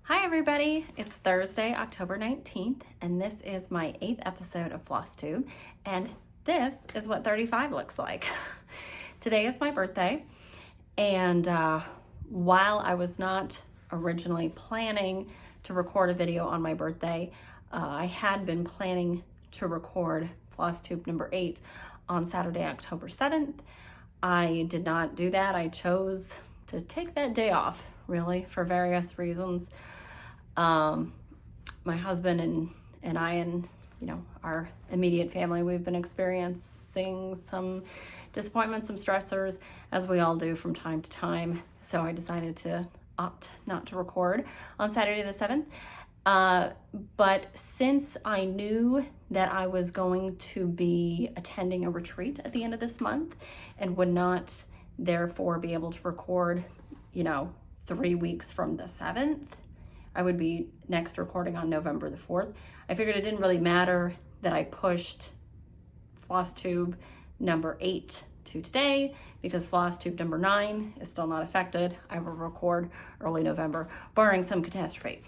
Hi everybody, it's Thursday, October 19th, and this is my 8th episode of Flosstube, and this is what 35 looks like. Today is my birthday, and while I was not originally planning to record a video on my birthday, I had been planning to record Flosstube number 8 on Saturday, October 7th. I did not do that. I chose to take that day off, really, for various reasons. My husband and I and our immediate family, we've been experiencing some disappointments, some stressors, as we all do from time to time. So I decided to opt not to record on Saturday the 7th. But since I knew that I was going to be attending a retreat at the end of this month and would not therefore be able to record, 3 weeks from the 7th, I would be next recording on November the 4th. I figured it didn't really matter that I pushed Flosstube number 8 to today because Flosstube number 9 is still not affected. I will record early November, barring some catastrophe.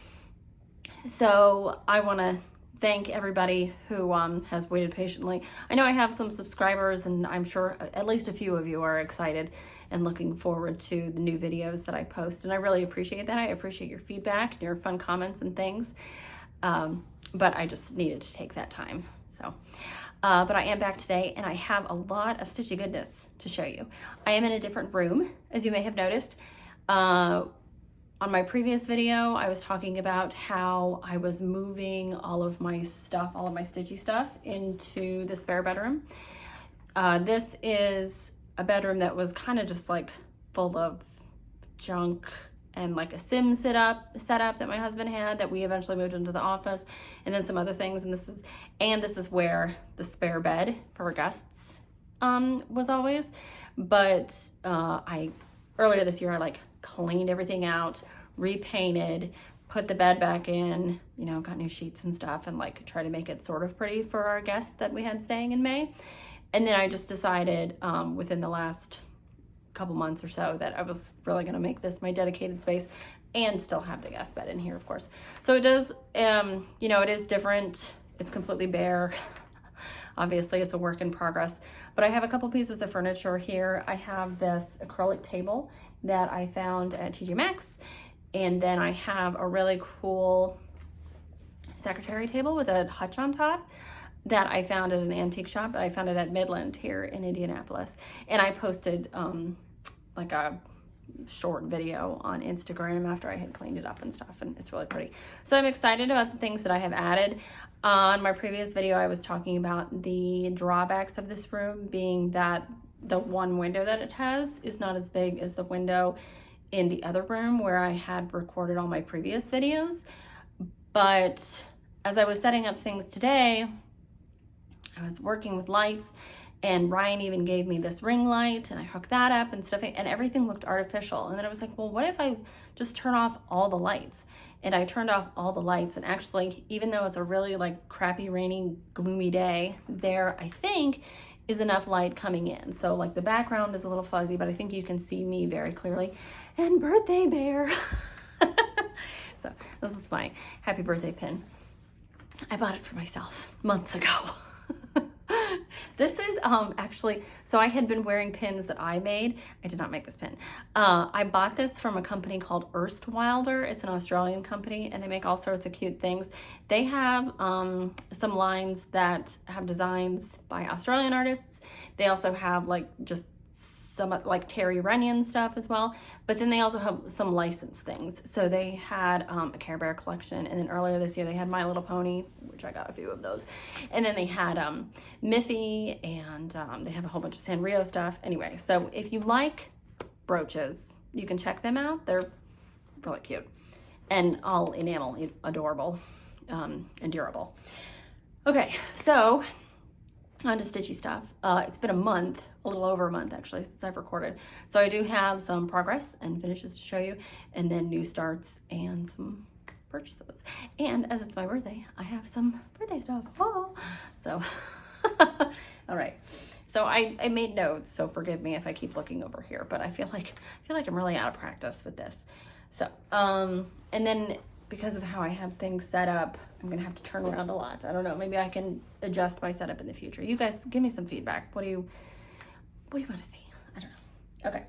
So I want to thank everybody who has waited patiently. I know I have some subscribers, and I'm sure at least a few of you are excited and looking forward to the new videos that I post, and I really appreciate that. I appreciate your feedback and your fun comments and things, but I just needed to take that time. So, but I am back today, and I have a lot of stitchy goodness to show you. I am in a different room, as you may have noticed. On my previous video, I was talking about how I was moving all of my stuff, all of my stitchy stuff, into the spare bedroom. This is a bedroom that was kind of just like full of junk and like a sim setup that my husband had that we eventually moved into the office, and then some other things. And this is where the spare bed for our guests was always. But earlier this year, I cleaned everything out, repainted, put the bed back in, got new sheets and stuff, and try to make it sort of pretty for our guests that we had staying in May. And then I just decided within the last couple months or so that I was really going to make this my dedicated space and still have the guest bed in here, of course. So it does, it is different. It's completely bare. Obviously, it's a work in progress, but I have a couple pieces of furniture here. I have this acrylic table that I found at TJ Maxx, and then I have a really cool secretary table with a hutch on top that I found at an antique shop. I found it at Midland here in Indianapolis, and I posted a short video on Instagram after I had cleaned it up and stuff, and it's really pretty. So I'm excited about the things that I have added. On my previous video, I was talking about the drawbacks of this room being that the one window that it has is not as big as the window in the other room where I had recorded all my previous videos. But as I was setting up things today, I was working with lights, and Ryan even gave me this ring light, and I hooked that up and stuff, and everything looked artificial. And then I was like, well, what if I just turn off all the lights? And I turned off all the lights, and actually, even though it's a really crappy, rainy, gloomy day, there, I think, is enough light coming in. So the background is a little fuzzy, but I think you can see me very clearly. And birthday bear. So this is my happy birthday pin. I bought it for myself months ago. This is actually, so I had been wearing pins that I made. I did not make this pin. I bought this from a company called Erstwilder. It's an Australian company, and they make all sorts of cute things. They have some lines that have designs by Australian artists. They also have just some Terry Rennion stuff as well, but then they also have some licensed things. So they had a Care Bear collection, and then earlier this year they had My Little Pony, which I got a few of those, and then they had Miffy, and they have a whole bunch of Sanrio stuff. Anyway, so if you like brooches, you can check them out. They're really cute and all enamel, adorable, and durable. Okay, so on to stitchy stuff. It's been a little over a month actually since I've recorded. So I do have some progress and finishes to show you, and then new starts and some purchases. And as it's my birthday, I have some birthday stuff. Oh, so all right. So I made notes, so forgive me if I keep looking over here, but I feel like I'm really out of practice with this. So, and then because of how I have things set up, I'm gonna have to turn around a lot. I don't know, maybe I can adjust my setup in the future. You guys give me some feedback. What do you want to see? I don't know. Okay.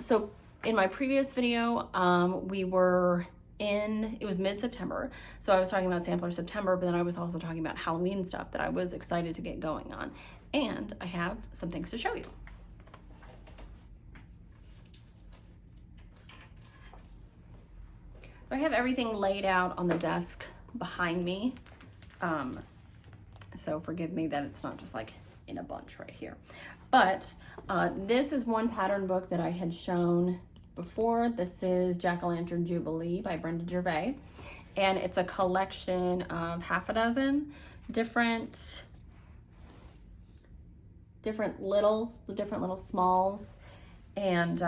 So in my previous video, it was mid-September. So I was talking about Sampler September, but then I was also talking about Halloween stuff that I was excited to get going on. And I have some things to show you. So I have everything laid out on the desk behind me. So forgive me that it's not just like in a bunch right here. But this is one pattern book that I had shown before. This is Jack-o'-lantern Jubilee by Brenda Gervais. And it's a collection of half a dozen different little smalls. And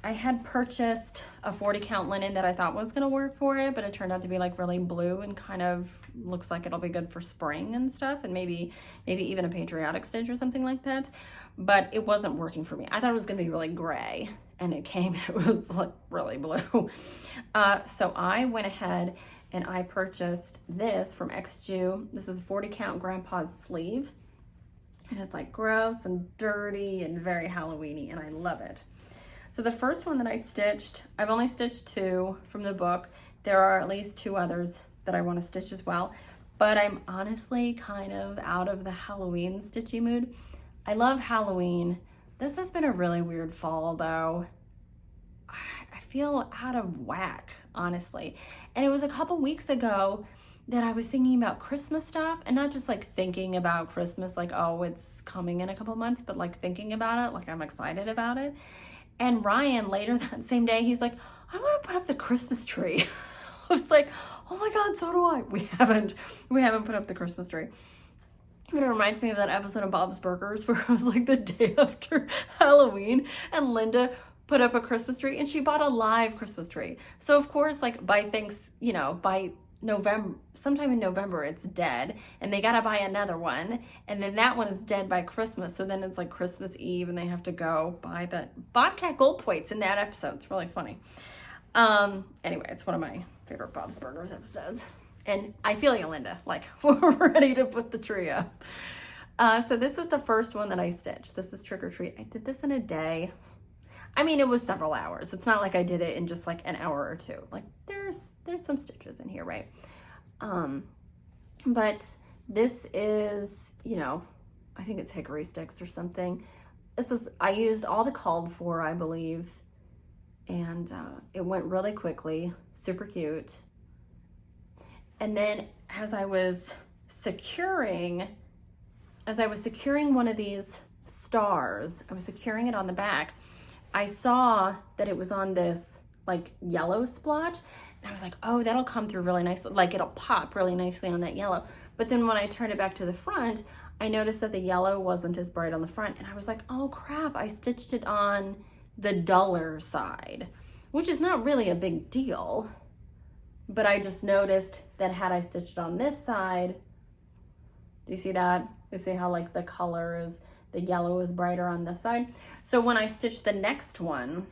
I had purchased a 40 count linen that I thought was gonna work for it, but it turned out to be like really blue and kind of looks like it'll be good for spring and stuff, and maybe even a patriotic stitch or something like that. But it wasn't working for me. I thought it was gonna be really gray, and it was like really blue. So I went ahead and I purchased this from XJU. This is a 40 count grandpa's sleeve. And it's like gross and dirty and very Halloween-y, and I love it. So the first one that I stitched, I've only stitched 2 from the book. There are at least 2 others that I want to stitch as well, but I'm honestly kind of out of the Halloween stitchy mood. I love Halloween. This has been a really weird fall though. I feel out of whack, honestly. And it was a couple weeks ago that I was thinking about Christmas stuff, and not just like thinking about Christmas, like, oh, it's coming in a couple months, but like thinking about it, like I'm excited about it. And Ryan later that same day, he's like, I want to put up the Christmas tree. I was like, oh my God, so do I. We haven't put up the Christmas tree. But it reminds me of that episode of Bob's Burgers where it was like the day after Halloween and Linda put up a Christmas tree and she bought a live Christmas tree. So of course, like by November, sometime in November, it's dead, and they gotta buy another one, and then that one is dead by Christmas. So then it's like Christmas Eve, and they have to go buy the Bobcat Gold Plates in that episode. It's really funny. Anyway, it's one of my favorite Bob's Burgers episodes, and I feel you, Linda. Like we're ready to put the tree up. So this is the first one that I stitched. This is Trick or Treat. I did this in a day. I mean, it was several hours. It's not like I did it in just like an hour or 2. Like there's some stitches in here, right? But this is, I think it's hickory sticks or something. I used all the called for, I believe, and it went really quickly, super cute. And then as I was securing one of these stars, I was securing it on the back, I saw that it was on this like yellow splotch, and I was like, oh, that'll come through really nicely, like it'll pop really nicely on that yellow. But then when I turned it back to the front, I noticed that the yellow wasn't as bright on the front, and I was like, oh crap, I stitched it on the duller side, which is not really a big deal, but I just noticed that had I stitched it on this side, do you see that? You see how like the color is, the yellow is brighter on this side. So when I stitched the next one,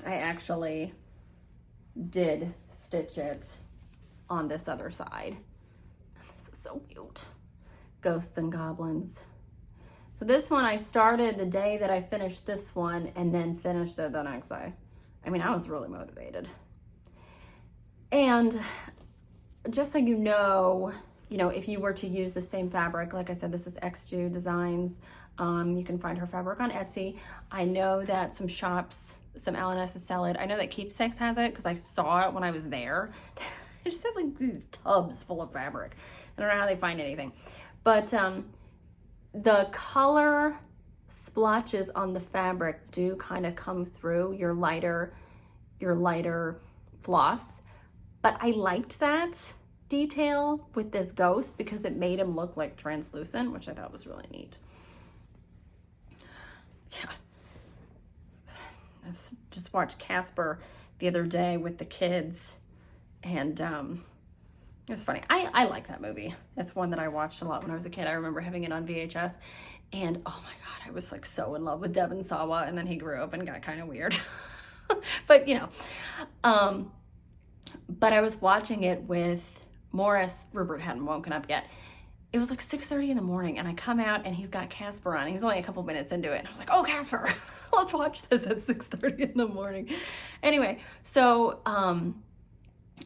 I actually did stitch it on this other side. This is so cute. Ghosts and Goblins. So this one I started the day that I finished this one and then finished it the next day. I mean, I was really motivated. And just so you know, if you were to use the same fabric, like I said, this is XJU Designs. You can find her fabric on Etsy. I know that some shops, some L&S's sell it. I know that Keepsakes has it because I saw it when I was there. They just have like these tubs full of fabric. I don't know how they find anything. But the color splotches on the fabric do kind of come through your lighter floss. But I liked that detail with this ghost because it made him look like translucent, which I thought was really neat. Yeah. I've just watched Casper the other day with the kids, and it was funny. I like that movie. It's one that I watched a lot when I was a kid. I remember having it on VHS, and oh my God, I was like so in love with Devon Sawa, and then he grew up and got kind of weird. But But I was watching it with Morris. Rupert hadn't woken up yet. It was like 6:30 in the morning, and I come out and he's got Casper on. He's only a couple minutes into it. And I was like, oh, Casper, let's watch this at 6:30 in the morning. Anyway, so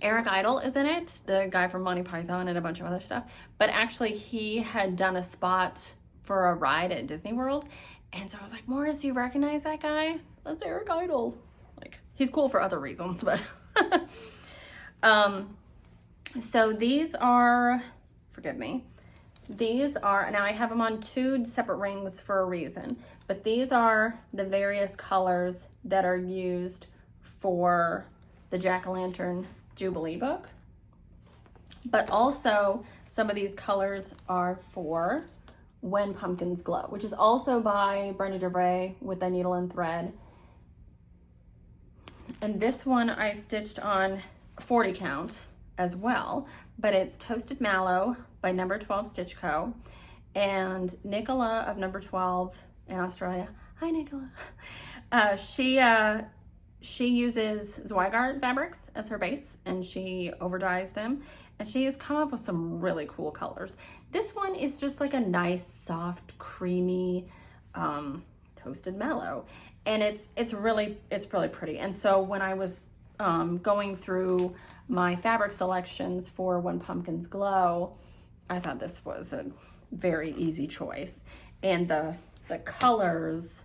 Eric Idle is in it, the guy from Monty Python and a bunch of other stuff. But actually, he had done a spot for a ride at Disney World. And so I was like, Morris, do you recognize that guy? That's Eric Idle. Like, he's cool for other reasons, but... So these are, forgive me, these are, now I have them on 2 separate rings for a reason, but these are the various colors that are used for the Jack-o'-lantern Jubilee book. But also some of these colors are for When Pumpkins Glow, which is also by Brenda Gervais with the needle and thread. And this one I stitched on 40 count as well, but it's Toasted Mallow by Number 12 Stitch Co. And Nicola of Number 12 in Australia, hi Nicola, she uses Zweigart fabrics as her base, and she overdyes them, and she has come up with some really cool colors. This one is just like a nice, soft, creamy, toasted mallow, and it's really pretty. And so when I was going through my fabric selections for When Pumpkins Glow, I thought this was a very easy choice. And the colors,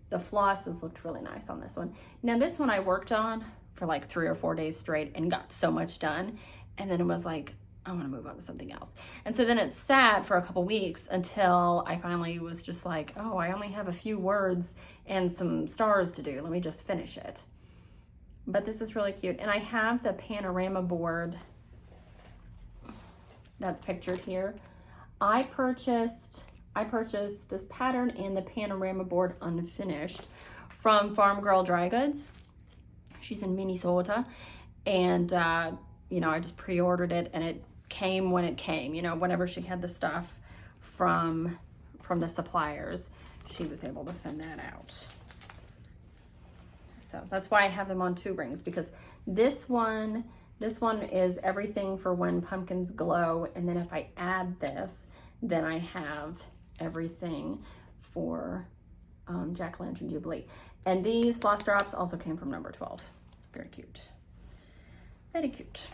the flosses looked really nice on this one. Now this one I worked on for like 3 or 4 days straight and got so much done. And then it was like, I want to move on to something else. And so then it sat for a couple weeks until I finally was just like, oh, I only have a few words and some stars to do. Let me just finish it. But this is really cute. And I have the panorama board that's pictured here. I purchased this pattern and the panorama board unfinished from Farm Girl Dry Goods. She's in Minnesota. And, you know, I just pre-ordered it and it came when it came. You know, whenever she had the stuff from the suppliers, she was able to send that out. So that's why I have them on 2 rings, because this one is everything for When Pumpkins Glow, and then if I add this, then I have everything for Jack-o'-lantern Jubilee. And these floss drops also came from Number 12. Very cute. Very cute.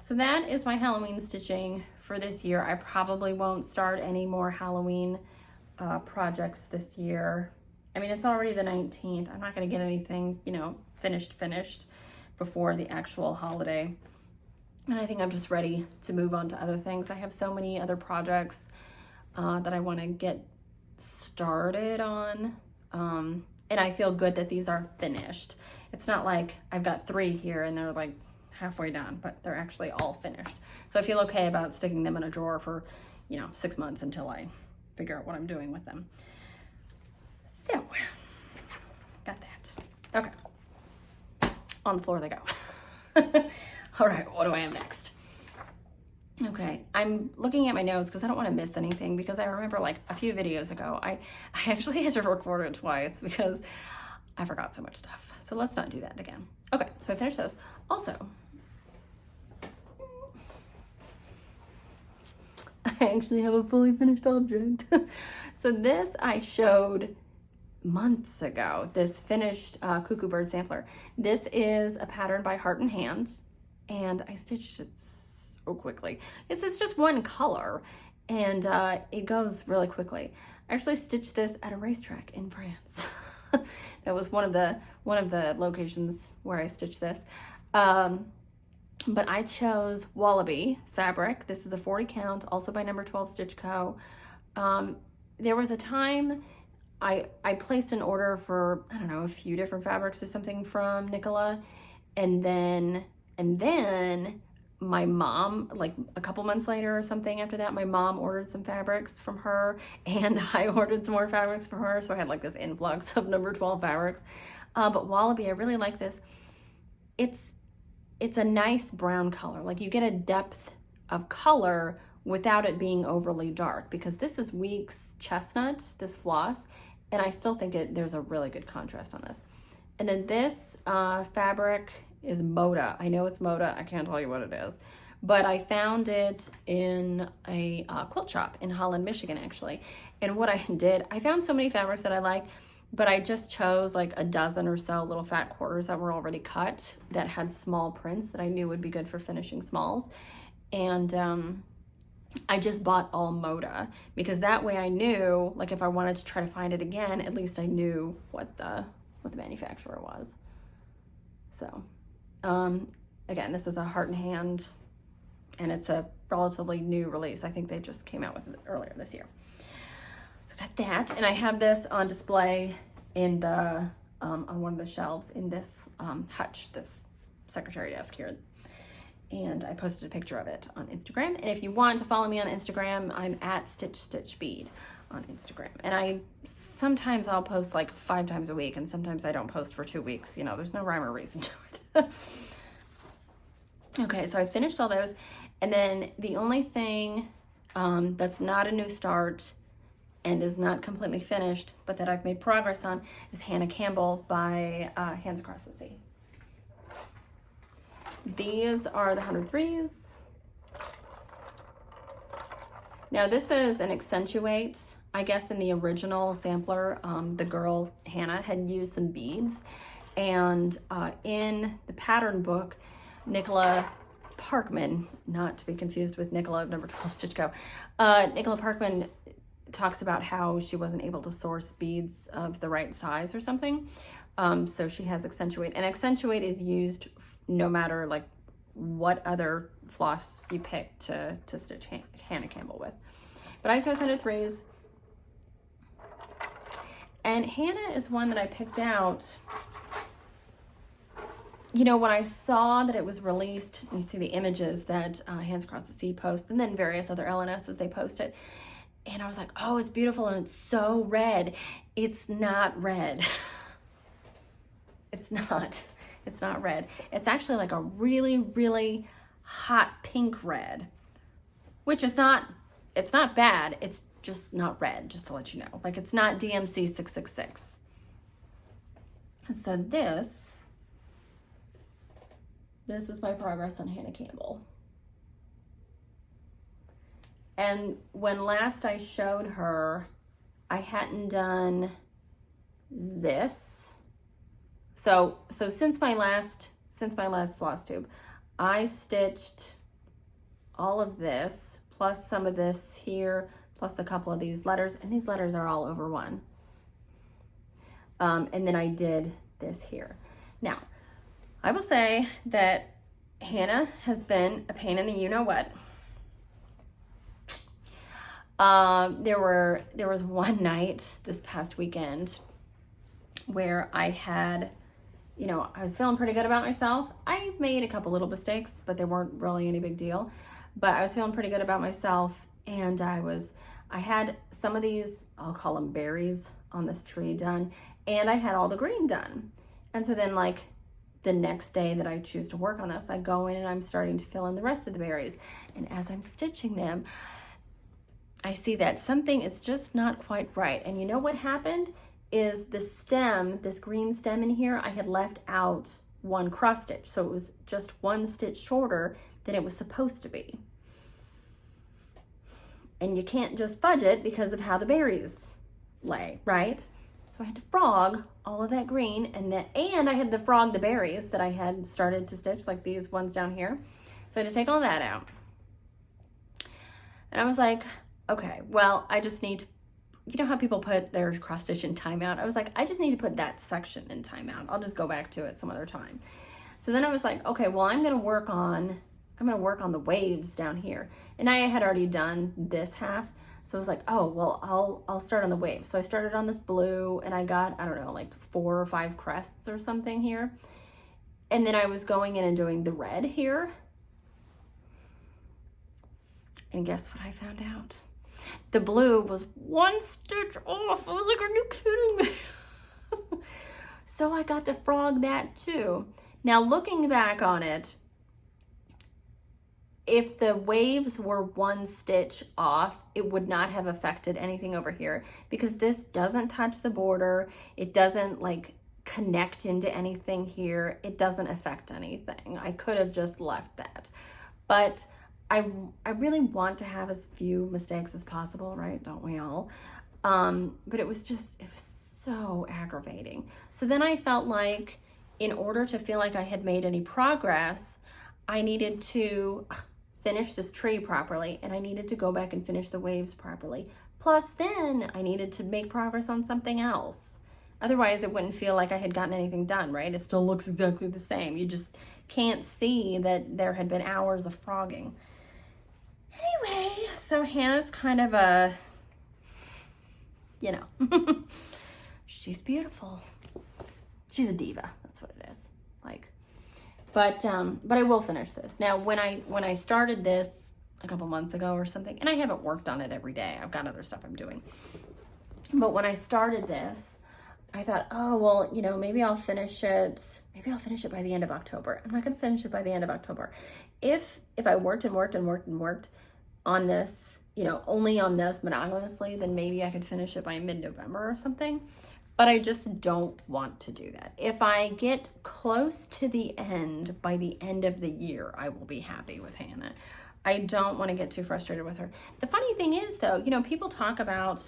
So that is my Halloween stitching for this year. I probably won't start any more Halloween projects this year. I mean, it's already the 19th. I'm not going to get anything, you know, finished before the actual holiday. And I think I'm just ready to move on to other things. I have so many other projects that I want to get started on. And I feel good that these are finished. It's not like I've got 3 here and they're like halfway done, but they're actually all finished. So I feel okay about sticking them in a drawer for, you know, 6 months until I figure out what I'm doing with them. So, got that. Okay. On the floor they go. All right, what do I have next? Okay, I'm looking at my notes because I don't want to miss anything, because I remember like a few videos ago, I actually had to record it twice because I forgot so much stuff. So let's not do that again. Okay, so I finished those. Also, I actually have a fully finished object. So this I showed months ago, this finished Cuckoo Bird sampler. This is a pattern by Heart and Hands, and I stitched it so quickly. It's just one color, and it goes really quickly. I actually stitched this at a racetrack in France. That was one of the locations where I stitched this. But I chose Wallaby fabric. This is a 40 count, also by Number 12 Stitch Co. There was a time I placed an order for, I don't know, a few different fabrics or something from Nicola, and then my mom, like a couple months later or something after that, my mom ordered some fabrics from her, and I ordered some more fabrics from her, so I had like this influx of Number 12 fabrics. But Wallaby, I really like this. It's a nice brown color. Like, you get a depth of color without it being overly dark, because this is Weeks Chestnut, this floss, and I still think there's a really good contrast on this. And then this fabric is Moda. I know it's Moda. I can't tell you what it is. But I found it in a quilt shop in Holland, Michigan, actually. And what I did, I found so many fabrics that I like, but I just chose like a dozen or so little fat quarters that were already cut that had small prints that I knew would be good for finishing smalls. And I just bought all Moda because that way I knew, like if I wanted to try to find it again, at least I knew what the manufacturer was. So, again, this is a Heart and Hand, and it's a relatively new release. I think they just came out with it earlier this year. So I got that, and I have this on display in the on one of the shelves in this hutch, this secretary desk here. And I posted a picture of it on Instagram. And if you want to follow me on Instagram, I'm at StitchStitchBead on Instagram. And sometimes I'll post like 5 times a week, and sometimes I don't post for 2 weeks. You know, there's no rhyme or reason to it. Okay, so I finished all those. And then the only thing that's not a new start and is not completely finished, but that I've made progress on, is Hannah Campbell by Hands Across the Sea. These are the 103s. Now this is an accentuate. I guess in the original sampler, the girl, Hannah, had used some beads. And in the pattern book, Nicola Parkman, not to be confused with Nicola of Number 12 Stitch Co. Nicola Parkman talks about how she wasn't able to source beads of the right size or something. So she has accentuate. And accentuate is used no matter like what other floss you pick to stitch Hannah Campbell with. But I chose 103s. And Hannah is one that I picked out. You know, when I saw that it was released, you see the images that Hands Across the Sea posts, and then various other LNSs they posted. And I was like, oh, it's beautiful and it's so red. It's not red. It's not. It's not red. It's actually like a really, really hot pink red, which is not, it's not bad. It's just not red, just to let you know. Like it's not DMC 666. So this is my progress on Hannah Campbell. And when last I showed her, I hadn't done this. So since my last Flosstube, I stitched all of this, plus some of this here, plus a couple of these letters, and these letters are all over one. And then I did this here. Now, I will say that Hannah has been a pain in the you-know-what. There was one night this past weekend where I had, you know, I was feeling pretty good about myself. I made a couple little mistakes, but they weren't really any big deal. But I was feeling pretty good about myself, and I had some of these, I'll call them berries, on this tree done, and I had all the green done. And so then like the next day that I choose to work on this, I go in and I'm starting to fill in the rest of the berries. And as I'm stitching them, I see that something is just not quite right. And you know what happened is the stem, this green stem in here, I had left out one cross stitch. So it was just one stitch shorter than it was supposed to be. And you can't just fudge it because of how the berries lay, right? So I had to frog all of that green, and I had to frog the berries that I had started to stitch, like these ones down here. So I had to take all that out. And I was like, okay, well, I just need, you know how people put their cross stitch in timeout? I was like, I just need to put that section in timeout. I'll just go back to it some other time. So then I was like, okay, well, I'm gonna work on the waves down here. And I had already done this half. So I was like, oh, well, I'll start on the waves. So I started on this blue, and I got, I don't know, like 4 or 5 crests or something here. And then I was going in and doing the red here. And guess what I found out? The blue was 1 stitch off. I was like, are you kidding me? So I got to frog that too. Now looking back on it, if the waves were 1 stitch off, it would not have affected anything over here, because this doesn't touch the border. It doesn't like connect into anything here. It doesn't affect anything. I could have just left that. But I really want to have as few mistakes as possible, right? Don't we all? But it was so aggravating. So then I felt like in order to feel like I had made any progress, I needed to finish this tree properly, and I needed to go back and finish the waves properly. Plus then I needed to make progress on something else. Otherwise it wouldn't feel like I had gotten anything done, right? It still looks exactly the same. You just can't see that there had been hours of frogging. Anyway, so Hannah's kind of a, you know, she's beautiful. She's a diva. That's what it is. Like, but I will finish this. Now, when I started this a couple months ago or something, and I haven't worked on it every day. I've got other stuff I'm doing. But when I started this, I thought, oh, well, you know, maybe I'll finish it. Maybe I'll finish it by the end of October. I'm not going to finish it by the end of October. If I worked on this, you know, only on this monogamously, then maybe I could finish it by mid-November or something. But I just don't want to do that. If I get close to the end, by the end of the year, I will be happy with Hannah. I don't want to get too frustrated with her. The funny thing is, though, you know, people talk about,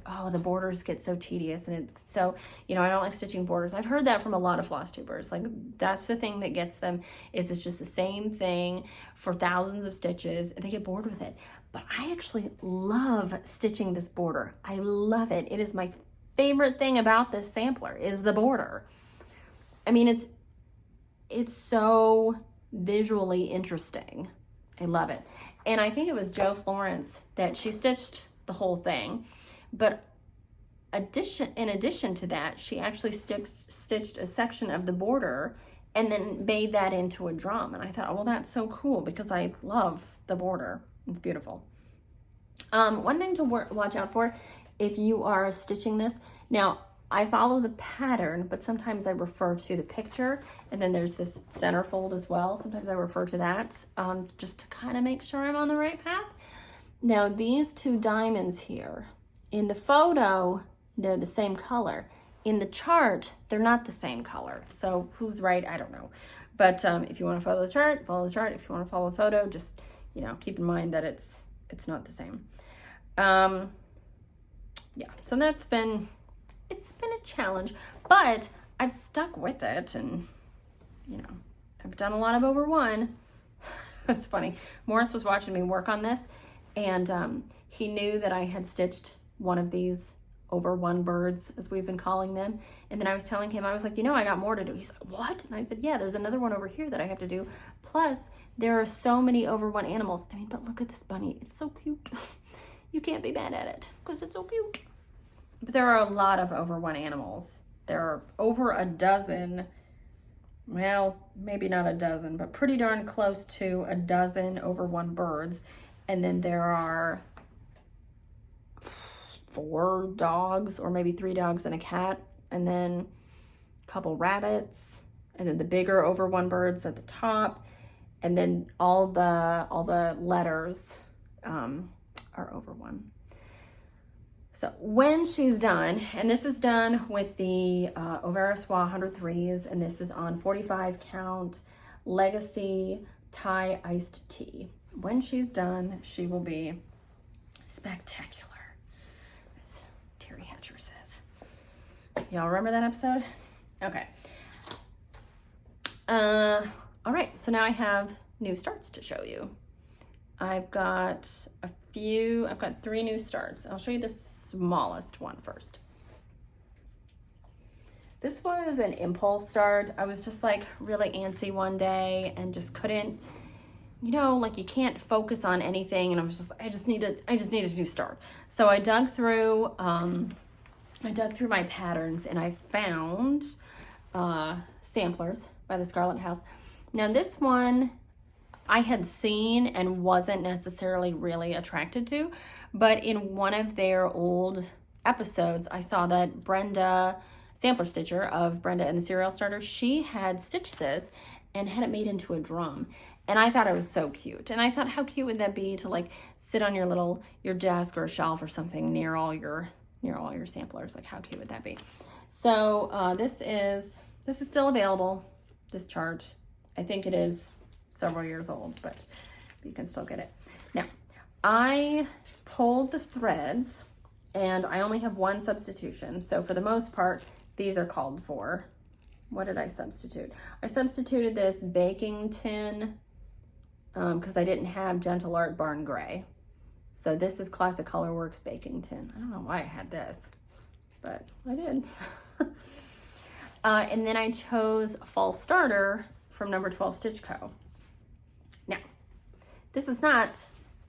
oh, the borders get so tedious, and it's so, you know, I don't like stitching borders. I've heard that from a lot of floss tubers. Like, that's the thing that gets them, is it's just the same thing for thousands of stitches, and they get bored with it. But I actually love stitching this border. I love it. It is my favorite thing about this sampler, is the border. I mean, it's so visually interesting. I love it. And I think it was Jo Florence that she stitched the whole thing. But in addition to that, she actually stitched a section of the border and then made that into a drum. And I thought, oh, well, that's so cool, because I love the border. It's beautiful. One thing to watch out for if you are stitching this. Now, I follow the pattern, but sometimes I refer to the picture, and then there's this center fold as well. Sometimes I refer to that just to kind of make sure I'm on the right path. Now, these two diamonds here, in the photo, they're the same color. In the chart, they're not the same color. So who's right? I don't know. But if you want to follow the chart, follow the chart. If you want to follow the photo, just, you know, keep in mind that it's not the same. Yeah, so it's been a challenge, but I've stuck with it, and, you know, I've done a lot of over one. It's funny. Morris was watching me work on this, and he knew that I had stitched one of these over one birds, as we've been calling them. And then I was telling him, I was like, you know, I got more to do. He's like, what? And I said, yeah, there's another one over here that I have to do. Plus, there are so many over one animals. I mean, but look at this bunny. It's so cute. You can't be mad at it because it's so cute. But there are a lot of over one animals. There are over a dozen, well, maybe not a dozen, but pretty darn close to a dozen over one birds. And then there are 4 dogs, or maybe 3 dogs and a cat, and then a couple rabbits, and then the bigger over one birds at the top, and then all the letters are over one. So when she's done, and this is done with the Overa Soie 103s, and this is on 45 count Legacy Thai iced tea. When she's done, she will be spectacular, as Terry Hatcher says. Y'all remember that episode? Okay. All right, so now I have new starts to show you. I've got 3 new starts. I'll show you the smallest one first. This was an impulse start. I was just like really antsy one day and just couldn't, you know, like you can't focus on anything, and I just needed a new start. So I dug through my patterns, and I found samplers by the Scarlet House. Now this one I had seen and wasn't necessarily really attracted to, but in one of their old episodes, I saw that Brenda, sampler stitcher of Brenda and the Serial Starter, she had stitched this and had it made into a drum. And I thought it was so cute. And I thought, how cute would that be to like sit on your desk or a shelf or something near all your samplers? Like, how cute would that be? So this is still available, this chart. I think it is several years old, but you can still get it. Now, I pulled the threads and I only have one substitution. So for the most part, these are called for. What did I substitute? I substituted this baking tin because I didn't have Gentle Art Barn Gray. So this is Classic Colorworks baking tin. I don't know why I had this, but I did. And then I chose Fall Starter from number 12 Stitch Co. Now, this is not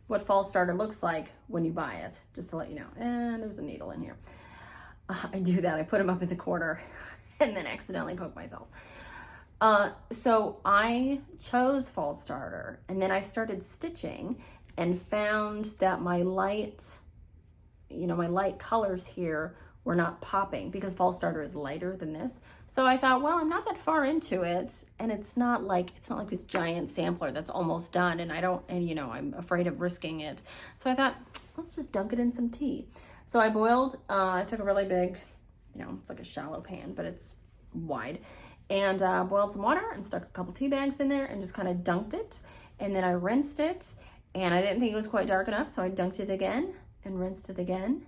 what Fall Starter looks like when you buy it, just to let you know. And there's a needle in here. I do that, I put them up in the corner and then accidentally poke myself. So I chose Fall Starter and then I started stitching and found that my light, my light colors here were not popping because Fall Starter is lighter than this. So I thought, well, I'm not that far into it, and it's not like this giant sampler that's almost done, and I'm afraid of risking it. So I thought, let's just dunk it in some tea. So I boiled, I took a really big, it's like a shallow pan, but it's wide, and boiled some water and stuck a couple tea bags in there and just kind of dunked it. And then I rinsed it, and I didn't think it was quite dark enough, so I dunked it again and rinsed it again.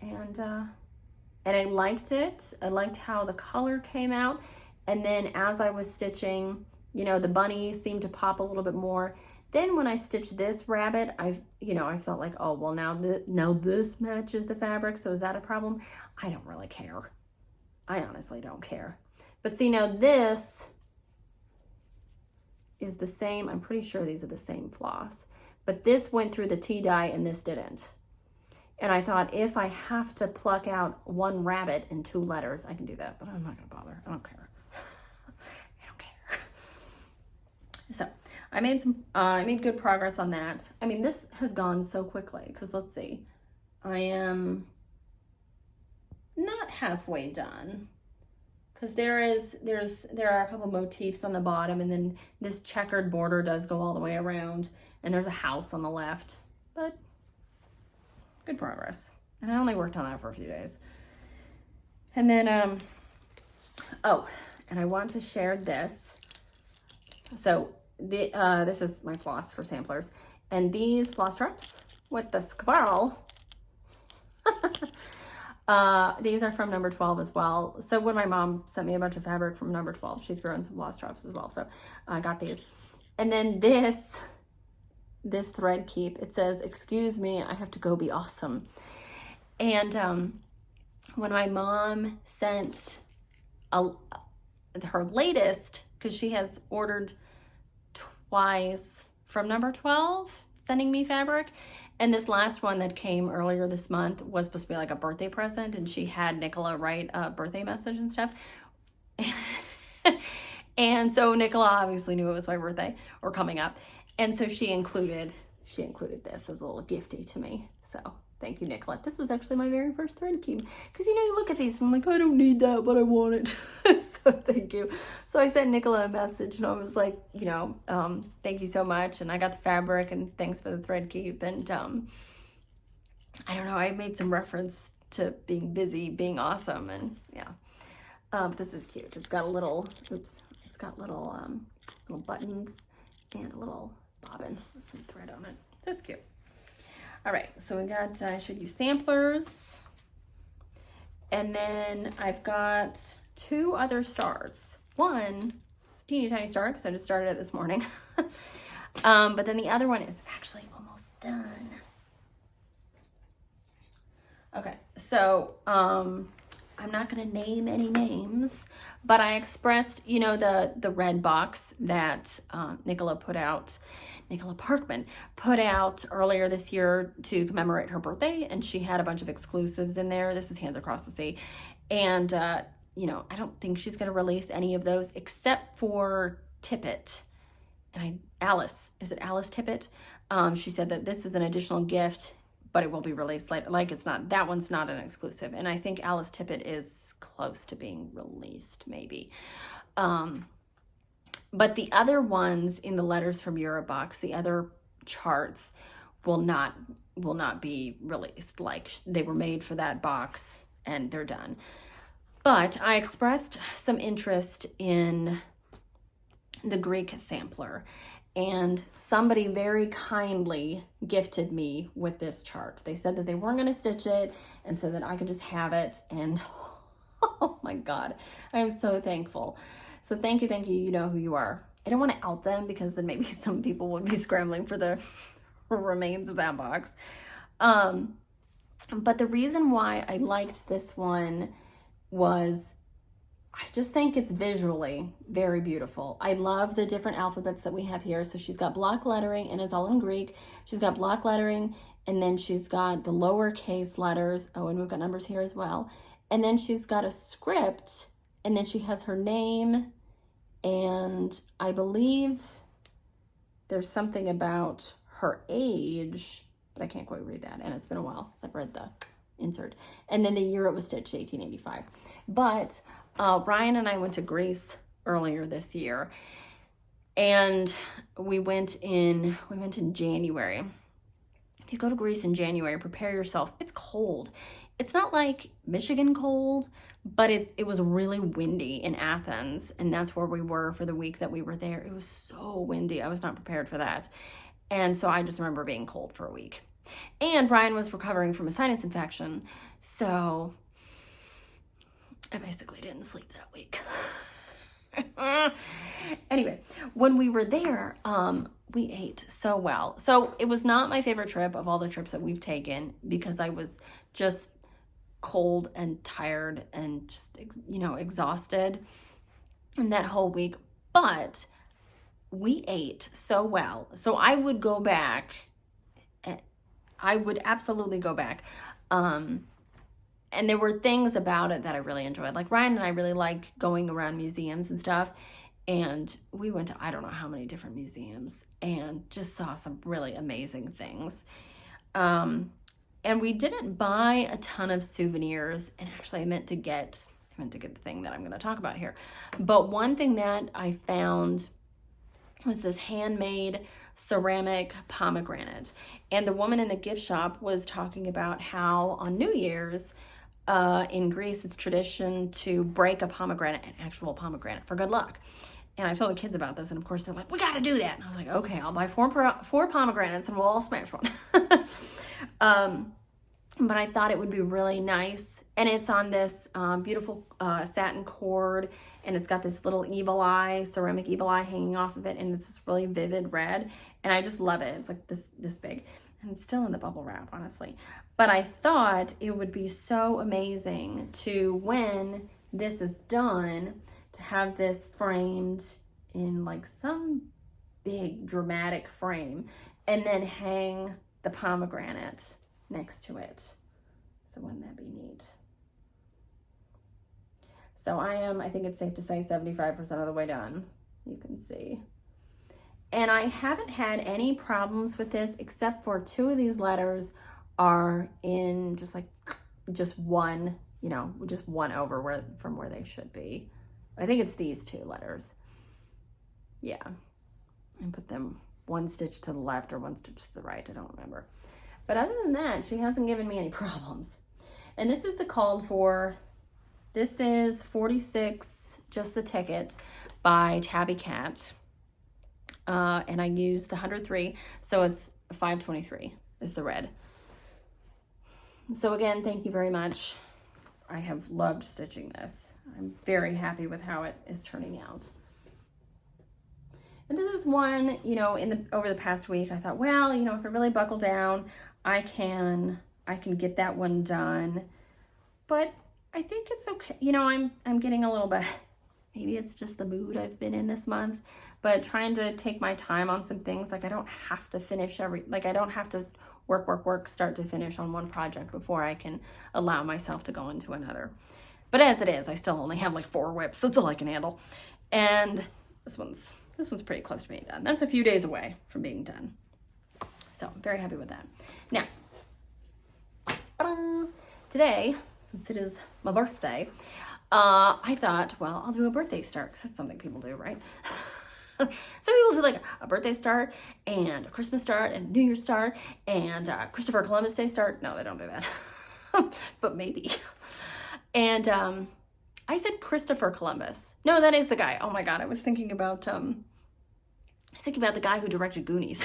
And I liked it. I liked how the color came out. And then as I was stitching, the bunny seemed to pop a little bit more. Then when I stitched this rabbit, I felt like, oh, well, now this matches the fabric. So is that a problem? I don't really care. I honestly don't care. But see, now this is the same. I'm pretty sure these are the same floss. But this went through the tea dye and this didn't. And I thought, if I have to pluck out one rabbit in 2 letters, I can do that, but I'm not gonna bother. I don't care. I don't care. So I made good progress on that. I mean, this has gone so quickly because let's see, I am not halfway done because there are a couple motifs on the bottom, and then this checkered border does go all the way around, and there's a house on the left, but good progress. And I only worked on that for a few days. And then, and I want to share this. So this is my floss for samplers. And these floss drops with the squirrel, these are from number 12 as well. So when my mom sent me a bunch of fabric from number 12, she threw in some floss drops as well. So I got these. And then this thread keep, it says, "Excuse me, I have to go be awesome." And when my mom sent her latest, because she has ordered twice from number 12, sending me fabric, and this last one that came earlier this month was supposed to be like a birthday present, and she had Nicola write a birthday message and stuff. And so Nicola obviously knew it was my birthday or coming up. And so she included this as a little gifty to me. So thank you, Nicola. This was actually my very first thread keep. Because, you look at these and I'm like, I don't need that, but I want it. So thank you. So I sent Nicola a message and I was like, thank you so much. And I got the fabric and thanks for the thread keep. And I don't know, I made some reference to being busy, being awesome. And yeah, but this is cute. It's got a little, little buttons and a little bobbin with some thread on it. So it's cute. All right, so we got, I showed you samplers. And then I've got 2 other stars. One, it's a teeny tiny star because I just started it this morning. But then the other one is actually almost done. Okay, so I'm not gonna name any names, but I expressed, the red box that Nicola Parkman put out earlier this year to commemorate her birthday, and she had a bunch of exclusives in there. This is Hands Across the Sea. And, I don't think she's going to release any of those except for Tippett. And Alice Tippett? She said that this is an additional gift, but it will be released later. Like that one's not an exclusive. And I think Alice Tippett is close to being released, maybe. But the other ones in the Letters from Europe box, the other charts will not be released. Like they were made for that box and they're done. But I expressed some interest in the Greek sampler, and somebody very kindly gifted me with this chart. They said that they weren't going to stitch it and so that I could just have it, and oh my God, I am so thankful. So thank you, you know who you are. I don't want to out them because then maybe some people would be scrambling for the remains of that box. But the reason why I liked this one was I just think it's visually very beautiful. I love the different alphabets that we have here. So she's got block lettering, and it's all in Greek. She's got block lettering, and then she's got the lowercase letters. Oh, and we've got numbers here as well. And then she's got a script, and then she has her name, and I believe there's something about her age, but I can't quite read that, and it's been a while since I've read the insert. And then the year it was stitched, 1885. But Ryan and I went to Greece earlier this year, and we went in January. If you go to Greece in January, prepare yourself. It's cold. It's not like Michigan cold, but it was really windy in Athens, and that's where we were for the week that we were there. It was so windy. I was not prepared for that. And so I just remember being cold for a week. And Ryan was recovering from a sinus infection, so I basically didn't sleep that week. Anyway, when we were there, we ate so well. So it was not my favorite trip of all the trips that we've taken because I was just cold and tired and just, exhausted in that whole week. But we ate so well. So I would go back. I would absolutely go back. And there were things about it that I really enjoyed. Like Ryan and I really liked going around museums and stuff. And we went to I don't know how many different museums and just saw some really amazing things. And we didn't buy a ton of souvenirs. And actually I meant to get the thing that I'm going to talk about here. But one thing that I found was this handmade ceramic pomegranate. And the woman in the gift shop was talking about how on New Year's in Greece, it's tradition to break a pomegranate, an actual pomegranate, for good luck. And I told the kids about this, and of course they're like, we got to do that. And I was like, okay, I'll buy four pomegranates and we'll all smash one. But I thought it would be really nice. And it's on this beautiful satin cord, and it's got this little evil eye, ceramic evil eye hanging off of it, and it's this really vivid red, and I just love it. It's like this big, and it's still in the bubble wrap, honestly. But I thought it would be so amazing to, when this is done, to have this framed in like some big dramatic frame, and then hang the pomegranate next to it. So wouldn't that be neat? So I think it's safe to say 75% of the way done, you can see. And I haven't had any problems with this, except for two of these letters are in just one over from where they should be. I think it's these two letters. Yeah. And put them one stitch to the left or one stitch to the right, I don't remember. But other than that, she hasn't given me any problems. And this is the called for. This is 46, just the ticket, by Tabby Cat. And I used the 103, so it's 523 is the red. So again, thank you very much. I have loved stitching this. I'm very happy with how it is turning out. And this is one, over the past week, I thought, well, if I really buckle down, I can get that one done. But I think it's okay. I'm getting a little bit, maybe it's just the mood I've been in this month, but trying to take my time on some things. Like I don't have to finish I don't have to work, start to finish on one project before I can allow myself to go into another. But as it is, I still only have like 4 whips. That's all I can handle. And this one's pretty close to being done. That's a few days away from being done. So I'm very happy with that. Now, today, since it is my birthday, I thought, well, I'll do a birthday start, because that's something people do, right? Some people do like a birthday start and a Christmas start and New Year's start and Christopher Columbus Day start. No, they don't do that, but maybe. And I said Christopher Columbus. No, that is the guy. Oh my God, I was thinking about the guy who directed Goonies.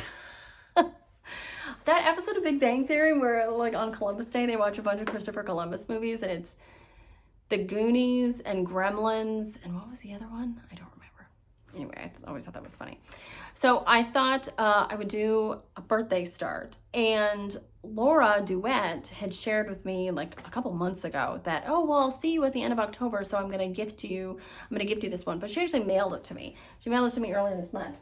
That episode of Big Bang Theory where like on Columbus Day they watch a bunch of Christopher Columbus movies, and it's the Goonies and Gremlins, and what was the other one? I don't remember. Anyway, I always thought that was funny. So I thought I would do a birthday start, and Laura Duet had shared with me like a couple months ago that, oh, well, I'll see you at the end of October, so I'm going to gift you this one. But she actually mailed it to me. She mailed it to me earlier this month.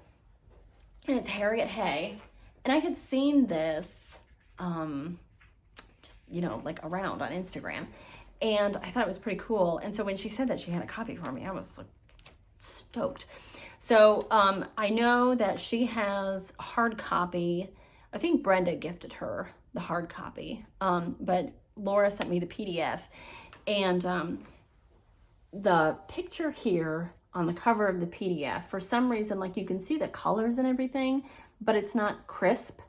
And it's Harriet Hay. And I had seen this, just, you know, like around on Instagram. And I thought it was pretty cool. And so when she said that she had a copy for me, I was like stoked. So I know that she has a hard copy. I think Brenda gifted her the hard copy. But Laura sent me the PDF. And the picture here on the cover of the PDF, for some reason, like you can see the colors and everything, but it's not crisp.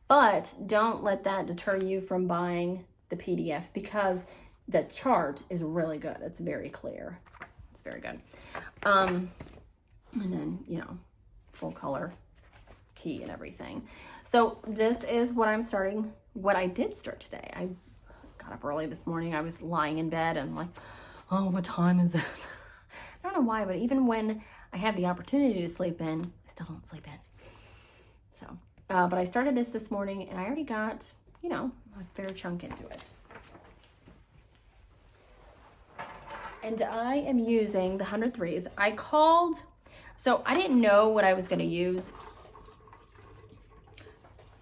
But don't let that deter you from buying the PDF, because the chart is really good. It's very clear. It's very good. And then, you know, full color key and everything. So this is what I'm starting, what I did start today. I got up early this morning. I was lying in bed and like, oh, what time is it? I don't know why, but even when I have the opportunity to sleep in, I still don't sleep in. So, but I started this morning, and I already got, you know, a fair chunk into it. And I am using the 100 threes. So I didn't know what I was going to use.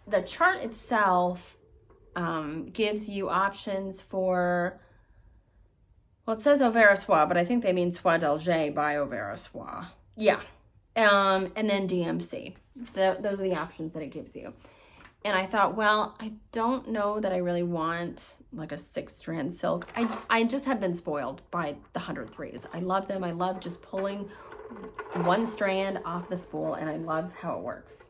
The chart itself gives you options for, well, it says Auvert Soie, but I think they mean Soie d'Alger by Auvert Soie. Yeah. And then DMC. Those are the options that it gives you. And I thought, well, I don't know that I really want like a 6-strand silk. I just have been spoiled by the 100 threes. I love them. I love just pulling one strand off the spool, and I love how it works.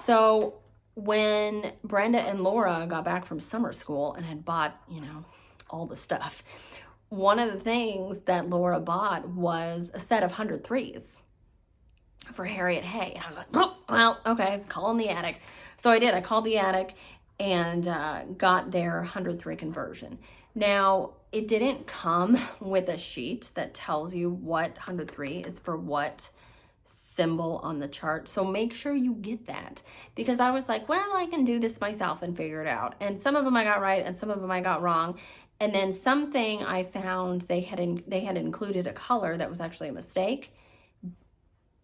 So when Brenda and Laura got back from summer school and had bought, you know, all the stuff, one of the things that Laura bought was a set of 100 threes for Harriet Hay. And I was like, oh, well, okay, call in the attic. So I did. I called the attic and got their 103 conversion. Now, it didn't come with a sheet that tells you what 103 is for what symbol on the chart. So make sure you get that, because I was like, well, I can do this myself and figure it out. And some of them I got right and some of them I got wrong. And then something I found, they had included a color that was actually a mistake.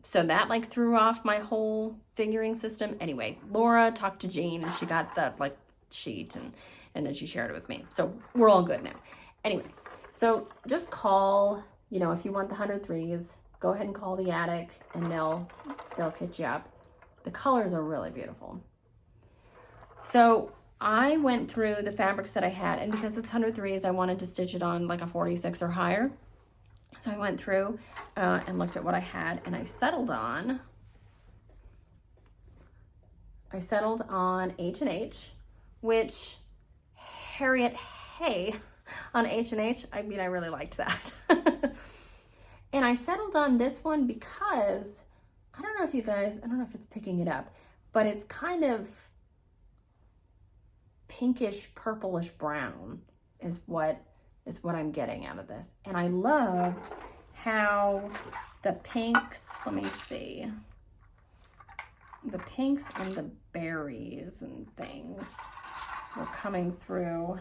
So that like threw off my whole figuring system. Anyway, Laura talked to Jean and she got that like sheet and then she shared it with me. So we're all good now. Anyway, so just call, you know, if you want the 100 threes, go ahead and call the attic and they'll kit you up. The colors are really beautiful. So I went through the fabrics that I had, and because it's 100 threes, I wanted to stitch it on like a 46 or higher. So I went through and looked at what I had, and I settled on H&H, which Harriet Hay on H&H, I mean, I really liked that. And I settled on this one because, I don't know if it's picking it up, but it's kind of pinkish, purplish brown is what I'm getting out of this. And I loved how the pinks, let me see, the pinks and the berries and things were coming through.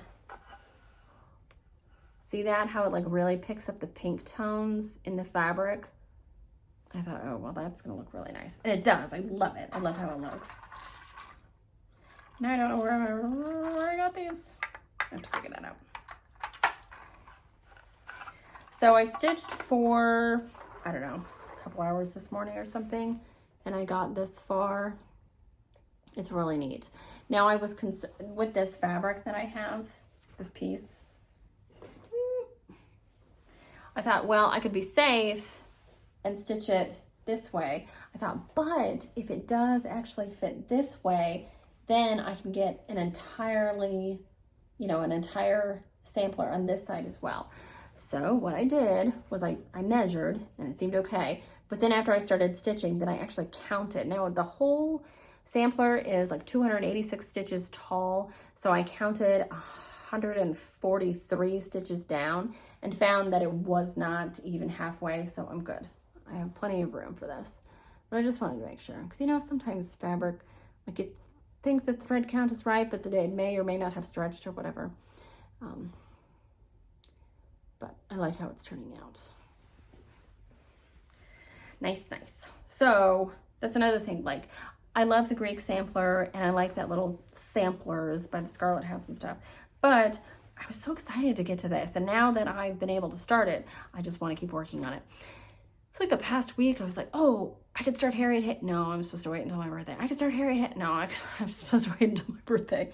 See that? How it like really picks up the pink tones in the fabric. I thought, oh, well, that's gonna look really nice. And it does. I love it. I love how it looks. Now I don't know where I got these. I have to figure that out. So I stitched for, I don't know, a couple hours this morning or something, and I got this far. It's really neat. Now I was concerned with this fabric that I have, this piece. I thought, well, I could be safe and stitch it this way. I thought, but if it does actually fit this way, then I can get an entire sampler on this side as well. So what I did was I measured and it seemed okay. But then after I started stitching, then I actually counted. Now the whole sampler is like 286 stitches tall. So I counted 143 stitches down and found that it was not even halfway. So I'm good. I have plenty of room for this. But I just wanted to make sure. Because you know, sometimes fabric, like you think the thread count is right, but it may or may not have stretched or whatever. But I like how it's turning out. Nice, nice. So that's another thing. Like, I love the Greek sampler and I like that little samplers by the Scarlet House and stuff. But I was so excited to get to this. And now that I've been able to start it, I just want to keep working on it. It's like the past week, I was like, oh, I could start Harriet Hay. No, I'm supposed to wait until my birthday. I could start Harriet Hay. No, I'm supposed to wait until my birthday.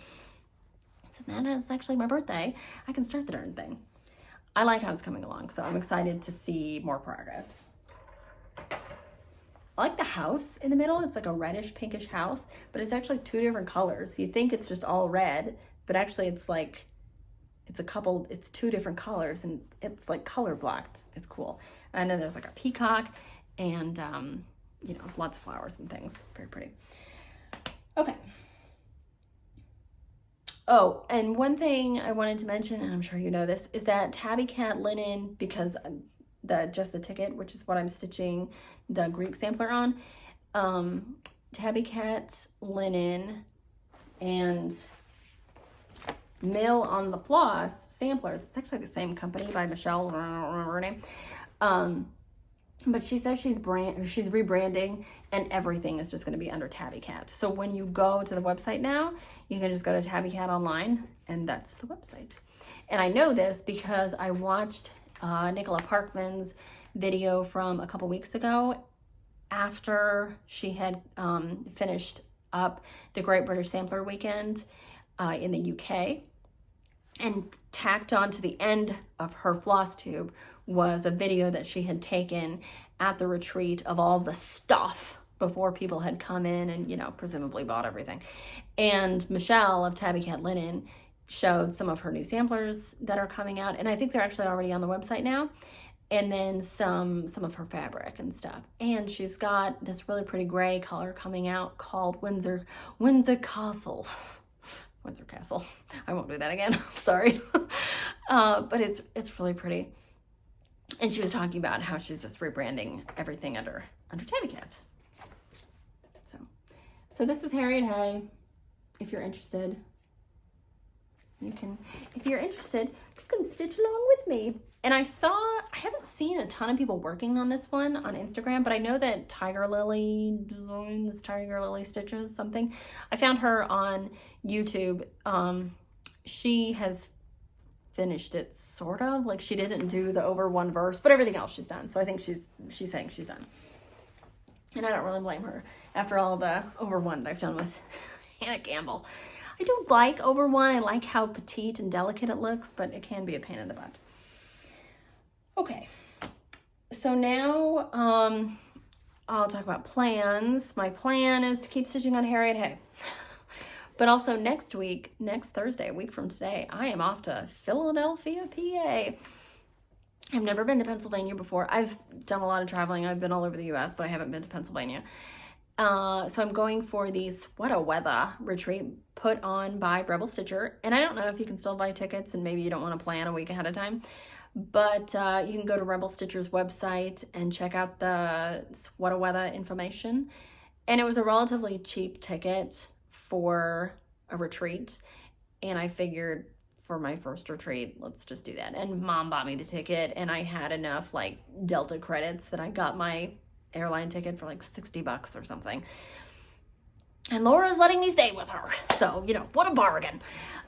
So then it's actually my birthday. I can start the darn thing. I like how it's coming along, so I'm excited to see more progress. I like the house in the middle. It's like a reddish pinkish house, but it's actually two different colors. You think it's just all red, but actually it's like, it's two different colors and it's like color blocked. It's cool. And then there's like a peacock and, you know, lots of flowers and things. Very pretty. Okay. Oh, and one thing I wanted to mention, and I'm sure you know this, is that Tabby Cat Linen, because just the ticket, which is what I'm stitching the Greek sampler on, Tabby Cat Linen and Mill on the Floss samplers. It's actually the same company by Michelle, I don't remember her name. But she says she's rebranding and everything is just going to be under Tabby Cat. So when you go to the website now, you can just go to Tabby Cat Online and that's the website. And I know this because I watched Nicola Parkman's video from a couple weeks ago after she had finished up the Great British Sampler Weekend in the UK. And tacked on to the end of her Flosstube was a video that she had taken at the retreat of all the stuff before people had come in and, you know, presumably bought everything. And Michelle of Tabby Cat Linen showed some of her new samplers that are coming out. And I think they're actually already on the website now. And then some of her fabric and stuff. And she's got this really pretty gray color coming out called Windsor Castle. Windsor Castle. I won't do that again. Sorry. But it's really pretty. And she was talking about how she's just rebranding everything under Tabby Cat. So this is Harriet Hay. If you're interested, you can stitch along with me. And I haven't seen a ton of people working on this one on Instagram, but I know that Tiger Lily designs, Tiger Lily stitches something. I found her on YouTube. She has finished it sort of, like she didn't do the over one verse, but everything else she's done. So I think she's saying she's done. And I don't really blame her after all the over one that I've done with Hannah Campbell. I do like over one. I like how petite and delicate it looks, but it can be a pain in the butt. Okay, so now I'll talk about plans. My plan is to keep stitching on Harriet Hay. But also next Thursday, a week from today, I am off to Philadelphia, PA. I've never been to Pennsylvania before. I've done a lot of traveling. I've been all over the U.S., but I haven't been to Pennsylvania. So I'm going for the Sweater Weather retreat put on by Rebel Stitcher. And I don't know if you can still buy tickets and maybe you don't want to plan a week ahead of time. But you can go to Rebel Stitcher's website and check out the Sweater Weather information. And it was a relatively cheap ticket for a retreat. And I figured for my first retreat, let's just do that. And Mom bought me the ticket and I had enough like Delta credits that I got my airline ticket for like $60 or something. And Laura's letting me stay with her. So, you know, what a bargain.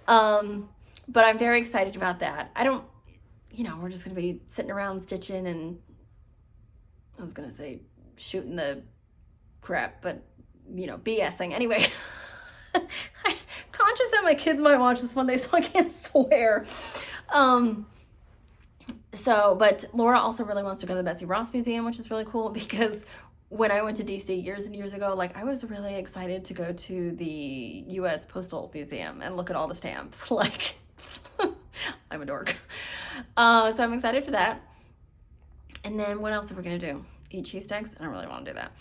But I'm very excited about that. We're just going to be sitting around stitching and I was going to say shooting the crap, but, you know, BSing. Anyway, I'm conscious that my kids might watch this one day, so I can't swear. But Laura also really wants to go to the Betsy Ross Museum, which is really cool because when I went to DC years and years ago, like I was really excited to go to the U.S. Postal Museum and look at all the stamps. Like, I'm a dork. So I'm excited for that. And then what else are we gonna do? Eat cheese sticks? I don't really want to do that.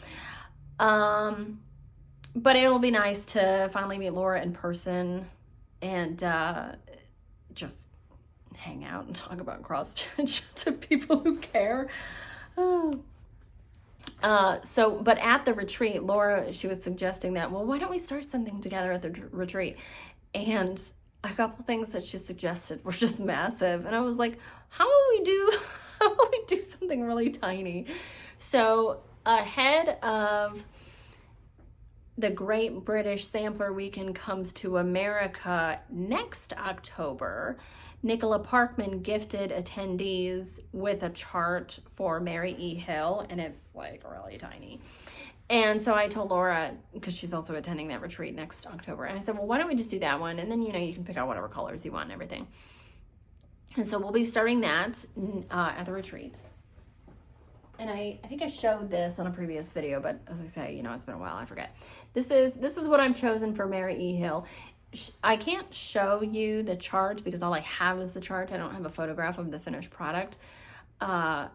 But it'll be nice to finally meet Laura in person and just hang out and talk about cross stitch to people who care. But at the retreat, Laura, she was suggesting that, well, why don't we start something together at the retreat? And a couple things that she suggested were just massive. And I was like, how will we do something really tiny? So ahead of the Great British Sampler Weekend comes to America next October, Nicola Parkman gifted attendees with a chart for Mary E. Hill, and it's like really tiny. And so I told Laura, because she's also attending that retreat next October, and I said, well, why don't we just do that one? And then, you can pick out whatever colors you want and everything. And so we'll be starting that at the retreat. And I think I showed this on a previous video, but as I say, it's been a while, I forget. This is what I've chosen for Mary E. Hill. I can't show you the chart because all I have is the chart. I don't have a photograph of the finished product. But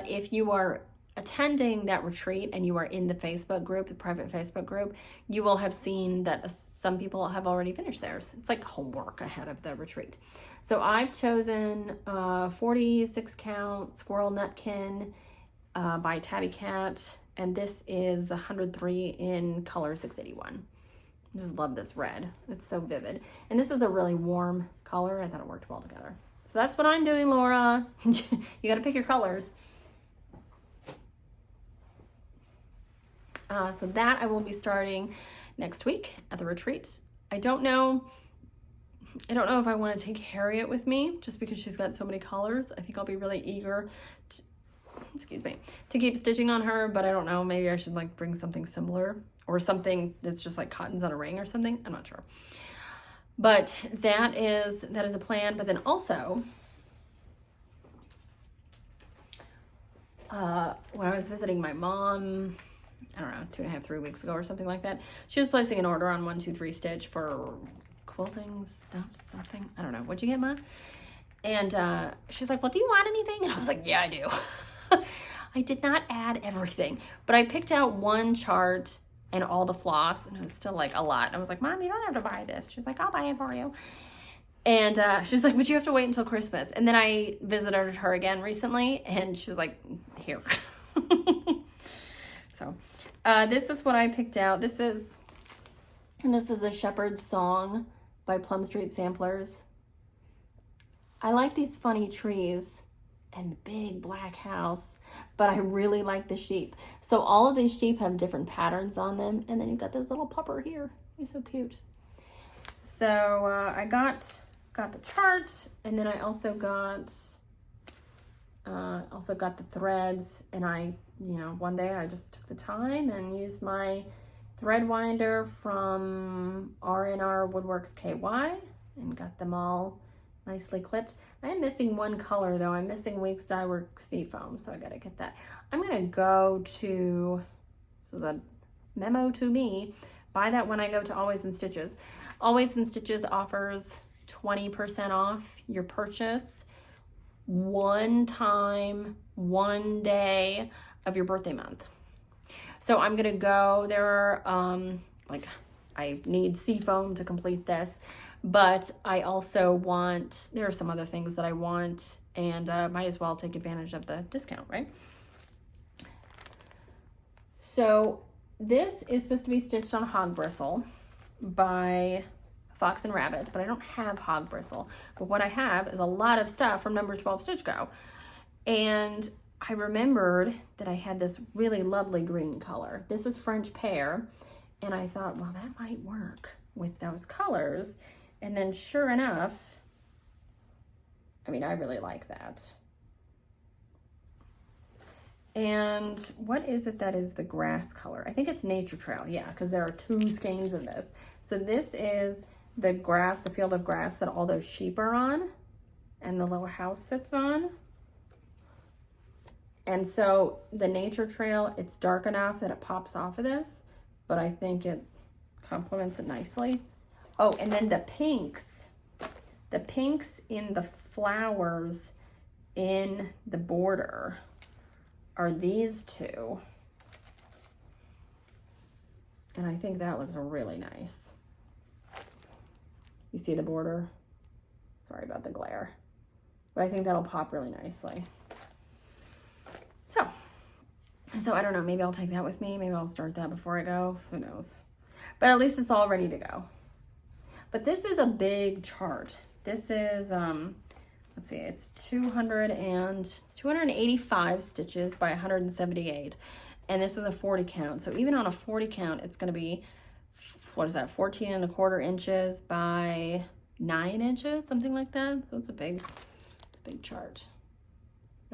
if you are attending that retreat and you are in the Facebook group, the private Facebook group, you will have seen that some people have already finished theirs. It's like homework ahead of the retreat. So I've chosen 46 count Squirrel Nutkin by Tabby Cat, and this is the 103 in color 681. I just love this red. It's so vivid. And this is a really warm color. I thought it worked well together. So that's what I'm doing, Laura. You got to pick your colors. So that I will be starting next week at the retreat. I don't know if I want to take Harriet with me just because she's got so many colors. I think I'll be really eager to keep stitching on her, but I don't know, maybe I should like bring something similar or something that's just like cottons on a ring or something. I'm not sure. But that is a plan. But then also, when I was visiting my mom, I don't know, 2.5, 3 weeks ago or something like that, she was placing an order on 123 Stitch for quilting stuff, something. I don't know. What'd you get, Ma? And she's like, well, do you want anything? And I was like, yeah, I do. I did not add everything, but I picked out one chart and all the floss, and it was still like a lot. And I was like, Mom, you don't have to buy this. She's like, I'll buy it for you. And she's like, but you have to wait until Christmas. And then I visited her again recently, and she was like, here. So this is what I picked out. This is a Shepherd's Song by Plum Street Samplers. I like these funny trees and the big black house, but I really like the sheep. So all of these sheep have different patterns on them, and then you've got this little pupper here. He's so cute. So I got the chart, and then I also got the threads, and I, one day I just took the time and used my thread winder from R&R Woodworks KY and got them all nicely clipped. I am missing one color though. I'm missing Weeks Dye Work Seafoam, so I gotta get that. I'm gonna go to, this is a memo to me, buy that when I go to Always in Stitches. Always in Stitches offers 20% off your purchase one time, one day of your birthday month. So I'm gonna go, there are, I need seafoam to complete this, but I also want, there are some other things that I want, and might as well take advantage of the discount, right? So this is supposed to be stitched on hog bristle by Fox and Rabbit, but I don't have hog bristle. But what I have is a lot of stuff from number 12 Stitch Go. And I remembered that I had this really lovely green color. This is French Pear, and I thought, well, that might work with those colors. And then sure enough, I mean, I really like that. And what is it that is the grass color? I think it's Nature Trail, yeah, because there are 2 skeins of this. So this is the grass, the field of grass that all those sheep are on and the little house sits on. And so the Nature Trail, it's dark enough that it pops off of this, but I think it complements it nicely. Oh, and then the pinks in the flowers in the border are these two. And I think that looks really nice. You see the border? Sorry about the glare. But I think that'll pop really nicely. So I don't know, maybe I'll take that with me. Maybe I'll start that before I go. Who knows? But at least it's all ready to go. But this is a big chart. This is, let's see, it's 285 stitches by 178. And this is a 40 count. So even on a 40 count, it's going to be, what is that, 14¼ inches by 9 inches, something like that. So it's a big chart.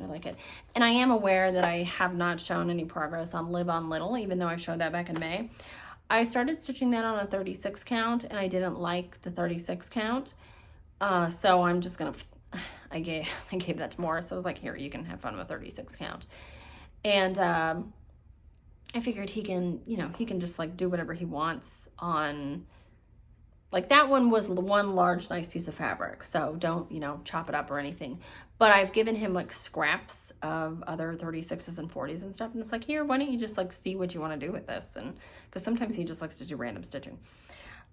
I like it. And I am aware that I have not shown any progress on Live on Little, even though I showed that back in May. I started stitching that on a 36 count, and I didn't like the 36 count. So I'm just gonna, I gave that to Morris. I was like, here, you can have fun with 36 count. And I figured he can, you know, he can just like do whatever he wants on, like that one was one large nice piece of fabric, so don't, you know, chop it up or anything. But I've given him like scraps of other 36s and 40s and stuff, and it's like, here, why don't you just like see what you want to do with this? And because sometimes he just likes to do random stitching.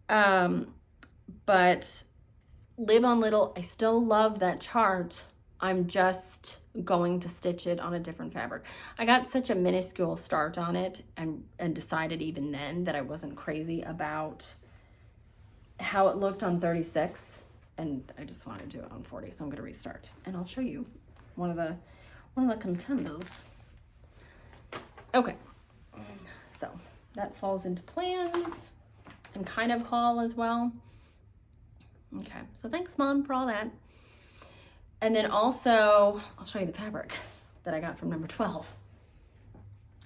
But Live on Little, I still love that chart. I'm just going to stitch it on a different fabric. I got such a minuscule start on it and decided even then that I wasn't crazy about how it looked on 36, and I just want to do it on 40, so I'm going to restart, and I'll show you one of the contenders. Okay, so that falls into plans and kind of haul as well. Okay, so thanks, Mom, for all that. And then also, I'll show you the fabric that I got from number 12.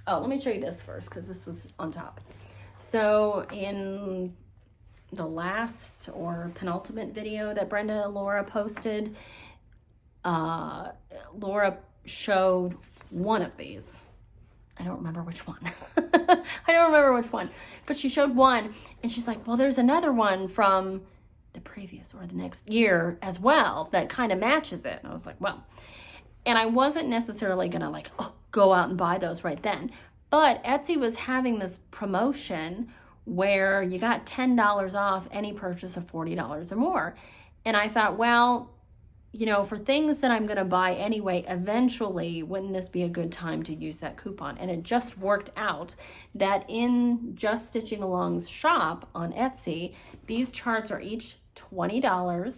Oh, let me show you this first, because this was on top. So in the last or penultimate video that Brenda and Laura posted, Laura showed one of these. I don't remember which one. But she showed one, and she's like, well, there's another one from the previous or the next year as well that kind of matches it. And I was like, well, and I wasn't necessarily gonna like, oh, go out and buy those right then. But Etsy was having this promotion where you got $10 off any purchase of $40 or more. And I thought, well, you know, for things that I'm going to buy anyway, eventually, wouldn't this be a good time to use that coupon? And it just worked out that in Just Stitching Along's shop on Etsy, these charts are each $20,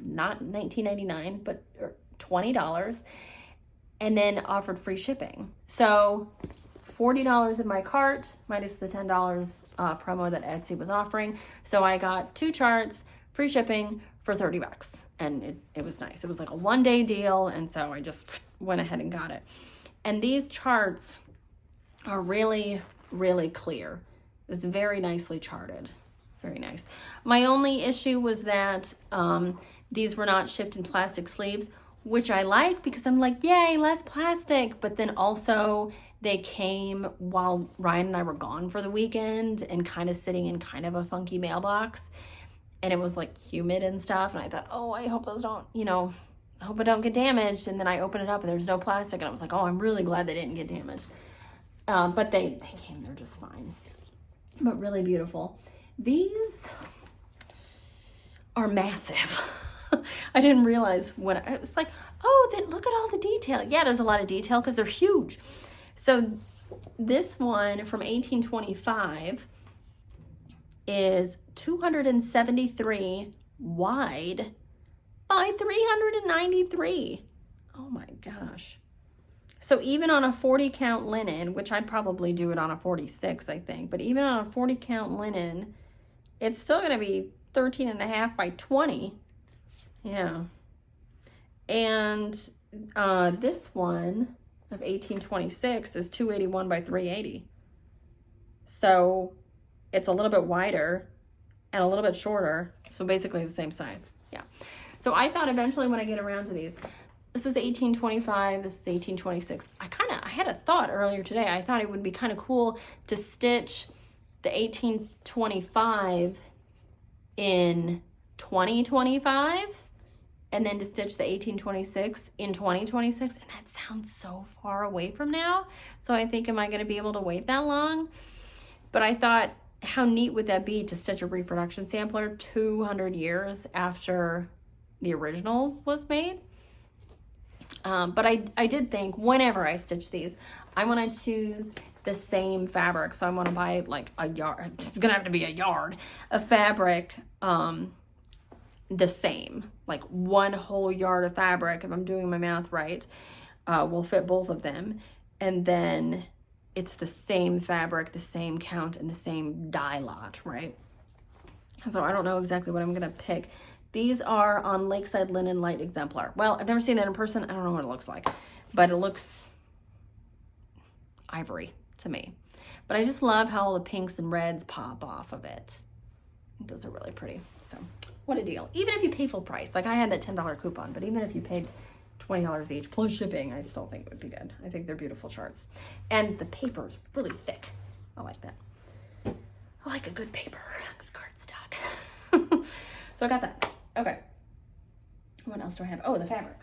not $19.99, but $20, and then offered free shipping. So $40 in my cart minus the $10 promo that Etsy was offering. So I got 2 charts, free shipping for $30, and it was nice. It was like a one-day deal, and so I just went ahead and got it. And these charts are really, really clear. It's very nicely charted. Very nice. My only issue was that these were not shipped in plastic sleeves, which I like because I'm like, yay, less plastic. But then also they came while Ryan and I were gone for the weekend and kind of sitting in kind of a funky mailbox. And it was like humid and stuff. And I thought, oh, I hope those don't, you know, I hope it don't get damaged. And then I opened it up and there's no plastic. And I was like, oh, I'm really glad they didn't get damaged. But they came, they're just fine. But really beautiful. These are massive. I didn't realize when I was like, oh, then look at all the detail. Yeah, there's a lot of detail because they're huge. So this one from 1825 is 273 wide by 393. Oh my gosh. So even on a 40 count linen, which I'd probably do it on a 46, I think, but even on a 40 count linen, it's still going to be 13.5 by 20. Yeah. And this one of 1826 is 281 by 380. So it's a little bit wider and a little bit shorter. So basically the same size. Yeah. So I thought eventually when I get around to these, this is 1825, this is 1826. I had a thought earlier today. I thought it would be kind of cool to stitch the 1825 in 2025 and then to stitch the 1826 in 2026, and that sounds so far away from now. So I think, am I going to be able to wait that long? But I thought, how neat would that be to stitch a reproduction sampler 200 years after the original was made? But I did think, whenever I stitch these, I want to choose the same fabric. So I want to buy like a yard, it's gonna have to be a yard of fabric, the same, like one whole yard of fabric, if I'm doing my math right, will fit both of them. And then it's the same fabric, the same count, and the same dye lot, right? So I don't know exactly what I'm gonna pick. These are on Lakeside Linen Light Exemplar. Well, I've never seen that in person. I don't know what it looks like, but it looks ivory to me. But I just love how all the pinks and reds pop off of it. I think those are really pretty. So what a deal. Even if you pay full price, like I had that $10 coupon, but even if you paid $20 each plus shipping, I still think it would be good. I think they're beautiful charts. And the paper is really thick. I like that. I like a good paper, good cardstock. So I got that. Okay. What else do I have? Oh, the fabric.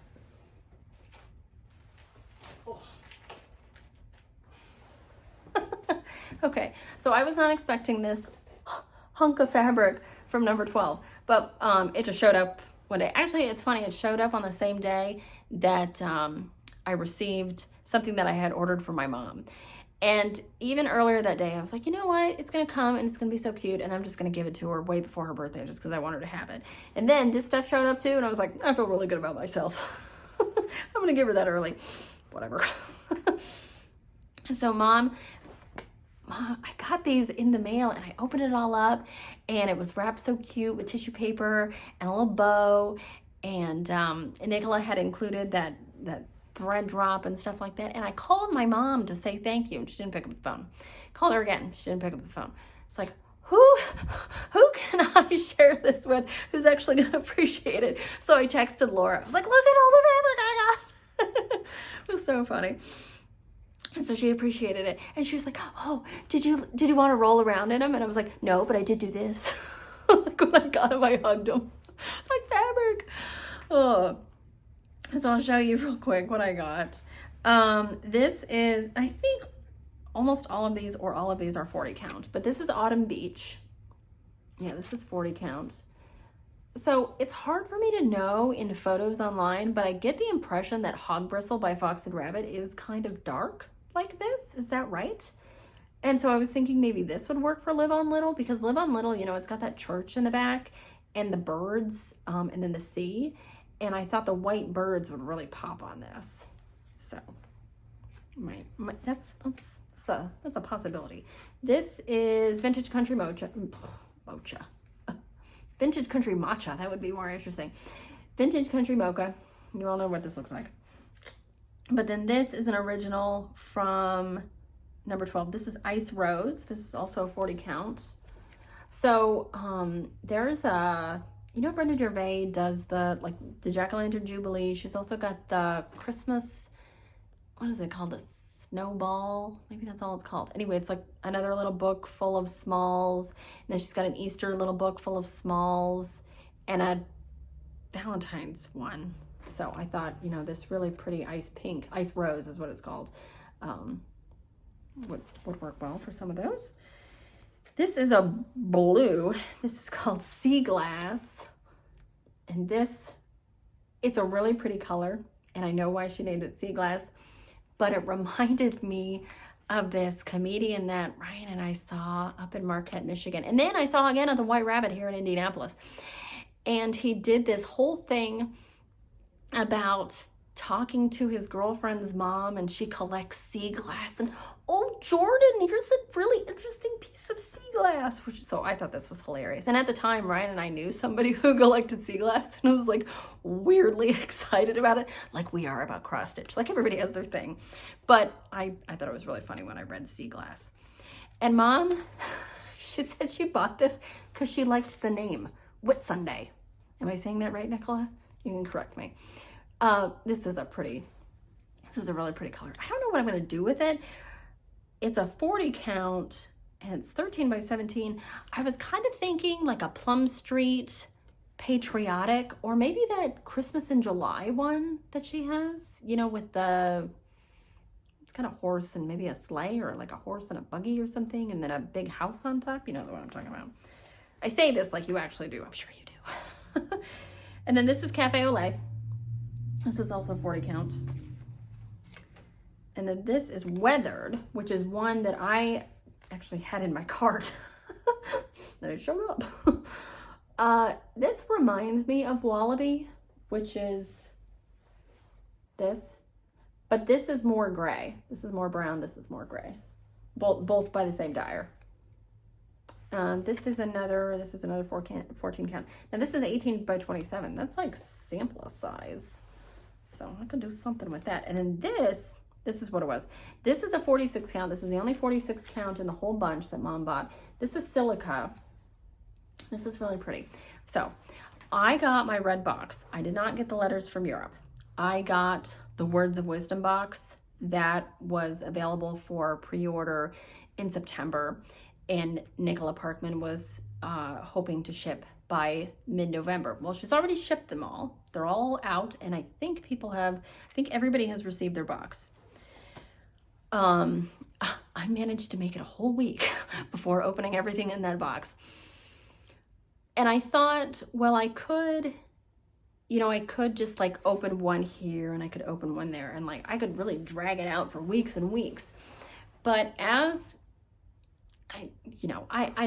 Oh. Okay, so I was not expecting this hunk of fabric from number 12, but it just showed up one day. Actually, it's funny, it showed up on the same day that I received something that I had ordered for my mom. And even earlier that day, I was like, you know what? It's going to come and it's going to be so cute, and I'm just going to give it to her way before her birthday just because I want her to have it. And then this stuff showed up too, and I was like, I feel really good about myself. I'm going to give her that early. Whatever. So Mom, I got these in the mail, and I opened it all up, and it was wrapped so cute with tissue paper and a little bow, and Nicola had included that thread drop and stuff like that. And I called my mom to say thank you, and she didn't pick up the phone. Called her again, she didn't pick up the phone. It's like, who can I share this with who's actually gonna appreciate it? So I texted Laura. I was like, look at all the fabric I got. It was so funny. And so she appreciated it, and she was like, oh, did you want to roll around in them? And I was like, no, but I did do this. Like when I got them, I hugged them. It's like fabric. Oh. So I'll show you real quick what I got. This is, I think almost all of these or all of these are 40 count, but this is Autumn Beach. Yeah, this is 40 count. So it's hard for me to know in photos online, but I get the impression that Hog Bristle by Fox and Rabbit is kind of dark like this. Is that right? And so I was thinking maybe this would work for Live on Little, because Live on Little, you know, it's got that church in the back and the birds, and then the sea. And I thought the white birds would really pop on this. So that's a possibility. This is Vintage Country Mocha. Vintage Country Matcha, that would be more interesting. Vintage Country Mocha. You all know what this looks like. But then this is an original from number 12. This is Ice Rose. This is also a 40 count. So there's a, you know, Brenda Gervais does the Jack-o'-lantern Jubilee. She's also got the Christmas, what is it called? The Snowball? Maybe that's all it's called. Anyway, it's like another little book full of smalls. And then she's got an Easter little book full of smalls and a Valentine's one. So I thought, you know, this really pretty ice rose is what it's called, would work well for some of those. This is a blue. This is called Sea Glass. And this, it's a really pretty color. And I know why she named it Sea Glass. But it reminded me of this comedian that Ryan and I saw up in Marquette, Michigan. And then I saw again at the White Rabbit here in Indianapolis. And he did this whole thing about talking to his girlfriend's mom, and she collects sea glass. And oh, Jordan, here's a really interesting piece of sea glass. So I thought this was hilarious. And at the time, Ryan and I knew somebody who collected sea glass, and I was like weirdly excited about it, like we are about cross stitch. Like everybody has their thing. But I thought it was really funny when I read sea glass. And Mom, she said she bought this because she liked the name Whit Sunday. Am I saying that right, Nicola? You can correct me. This is a really pretty color. I don't know what I'm going to do with it. It's a 40 count and it's 13 by 17. I was kind of thinking like a Plum Street patriotic, or maybe that Christmas in July one that she has, you know, with the, it's kind of horse and maybe a sleigh, or like a horse and a buggy or something, and then a big house on top. You know the one I'm talking about. I say this like you actually do. I'm sure you do. And then this is Cafe au Lait. This is also 40 count. And then this is Weathered, which is one that I actually had in my cart. Then it showed up. This reminds me of Wallaby, which is this, but this is more gray. This is more brown. This is more gray. Both by the same dyer. This is another 14 count. Now this is 18 by 27. That's like sampler size. So I could do something with that. And then this is what it was. This is a 46 count. This is the only 46 count in the whole bunch that Mom bought. This is Silica. This is really pretty. So I got my red box. I did not get the letters from Europe. I got the Words of Wisdom box that was available for pre-order in September. And Nicola Parkman was hoping to ship by mid-November. Well, she's already shipped them all. They're all out, and I think everybody has received their box. I managed to make it a whole week before opening everything in that box. And I thought, well, I could just like open one here and I could open one there, and like I could really drag it out for weeks and weeks. But as I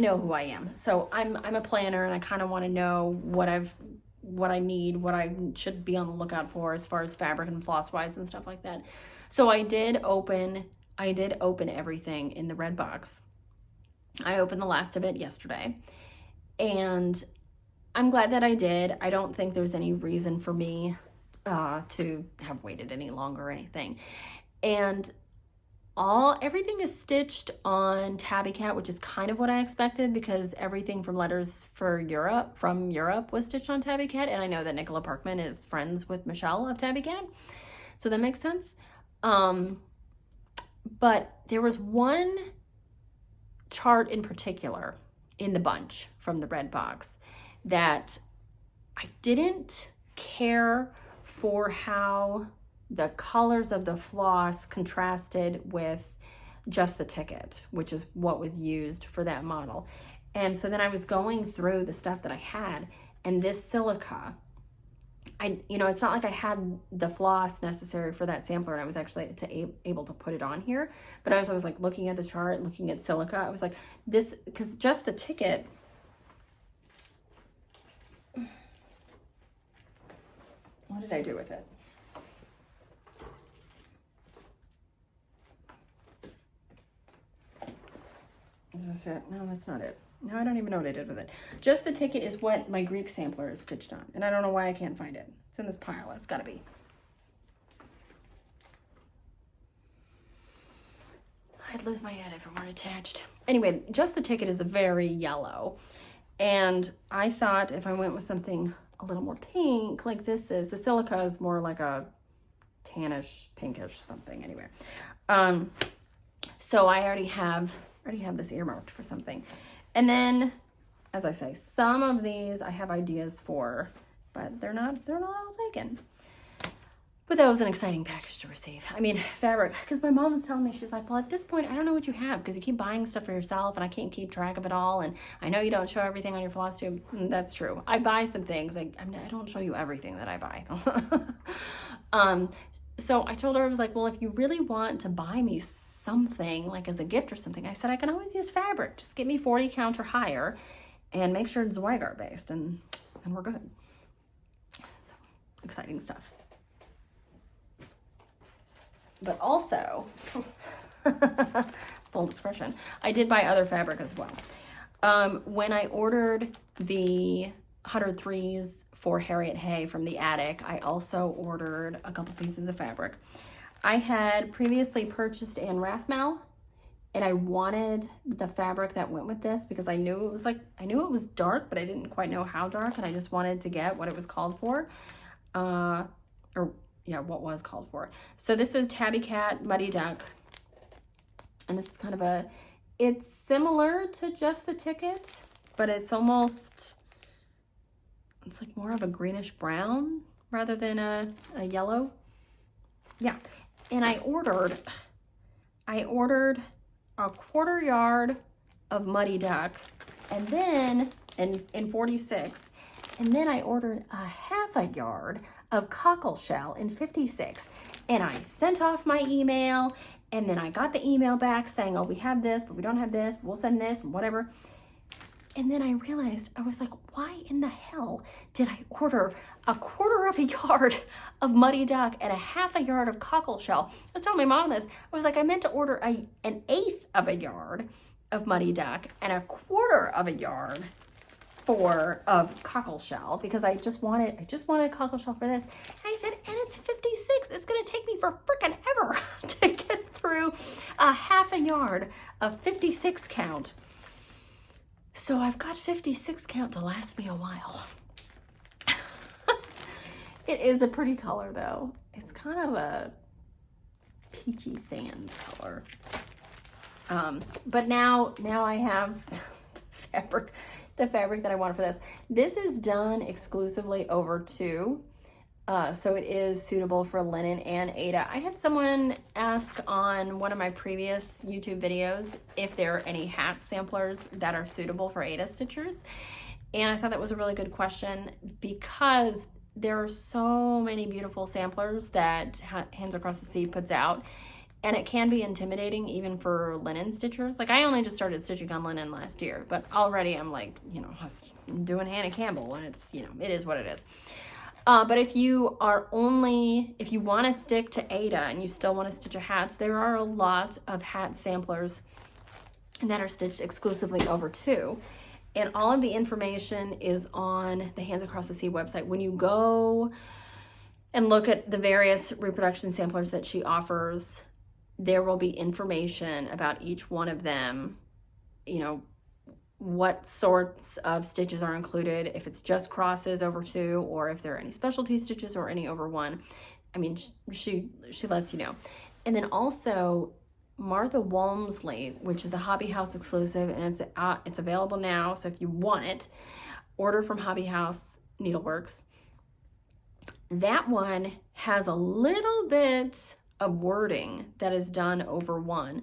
know who I am. So I'm a planner, and I kind of want to know what I need, what I should be on the lookout for as far as fabric and floss wise and stuff like that. So I did open everything in the red box. I opened the last of it yesterday, and I'm glad that I did. I don't think there's any reason for me to have waited any longer or anything. And everything is stitched on Tabby Cat, which is kind of what I expected, because everything from letters from Europe was stitched on Tabby Cat, and I know that Nicola Parkman is friends with Michelle of Tabby Cat, so that makes sense. But there was one chart in particular in the bunch from the red box that I didn't care for how the colors of the floss contrasted with just the ticket, which is what was used for that model. And so then I was going through the stuff that I had, and this Silica, it's not like I had the floss necessary for that sampler, and I was actually able to put it on here. But as I was like looking at the chart, looking at Silica, I was like, this, because just the ticket, what did I do with it? Is this it? No, that's not it. No, I don't even know what I did with it. Just the ticket is what my Greek sampler is stitched on. And I don't know why I can't find it. It's in this pile. It's got to be. I'd lose my head if it weren't attached. Anyway, just the ticket is a very yellow. And I thought if I went with something a little more pink, like this is, the Silica is more like a tannish, pinkish something. Anyway. So I already have this earmarked for something. And then, as I say, some of these I have ideas for, but they're not all taken. But that was an exciting package to receive. I mean, fabric, because my mom was telling me, she's like, well, at this point, I don't know what you have, because you keep buying stuff for yourself, and I can't keep track of it all, and I know you don't show everything on your Flosstube. That's true. I buy some things. I don't show you everything that I buy. So I told her, I was like, well, if you really want to buy me something, like as a gift or something, I said, I can always use fabric. Just get me 40 count or higher, and make sure it's Zweigart based, and we're good. So, exciting stuff. But also, full discretion, I did buy other fabric as well. When I ordered the 103s for Harriet Hay from the attic, I also ordered a couple pieces of fabric. I had previously purchased Anne Rathmel, and I wanted the fabric that went with this because I knew it was dark, but I didn't quite know how dark, and I just wanted to get what it was called for. What was called for. So this is Tabby Cat Muddy Duck, and this is kind of it's similar to just the ticket, but it's almost it's like more of a greenish brown rather than a yellow. Yeah, and I ordered a 1/4 yard of Muddy Duck, and then in 46, and then I ordered a 1/2 yard of cockle shell in 56, and I sent off my email, and then I got the email back saying, oh, we have this, but we don't have this, we'll send this, whatever. And then I realized, I was like, why in the hell did I order a 1/4 yard of Muddy Duck and a 1/2 yard of cockle shell? I was telling my mom this. I was like, I meant to order an 1/8 yard of Muddy Duck and a 1/4 yard of cockle shell, because I just wanted cockle shell for this. And I said, and it's 56. It's gonna take me for frickin' ever to get through a 1/2 yard of 56 count. So I've got 56 count to last me a while. It is a pretty color though. It's kind of a peachy sand color. But now I have the fabric that I want for this. This is done exclusively over 2. So it is suitable for linen and Aida. I had someone ask on one of my previous YouTube videos if there are any hat samplers that are suitable for Aida stitchers. And I thought that was a really good question, because there are so many beautiful samplers that Hands Across the Sea puts out. And it can be intimidating even for linen stitchers. Like, I only just started stitching on linen last year, but already I'm like, doing Hannah Campbell, and it's, it is what it is. But if you want to stick to Aida and you still want to stitch a hats, there are a lot of hat samplers that are stitched exclusively over 2. And all of the information is on the Hands Across the Sea website. When you go and look at the various reproduction samplers that she offers, there will be information about each one of them, what sorts of stitches are included, if it's just crosses over 2, or if there are any specialty stitches or any over 1. I mean, she lets you know. And then also Martha Walmsley, which is a Hobby House exclusive, and it's available now. So if you want it, order from Hobby House Needleworks. That one has a little bit of wording that is done over 1,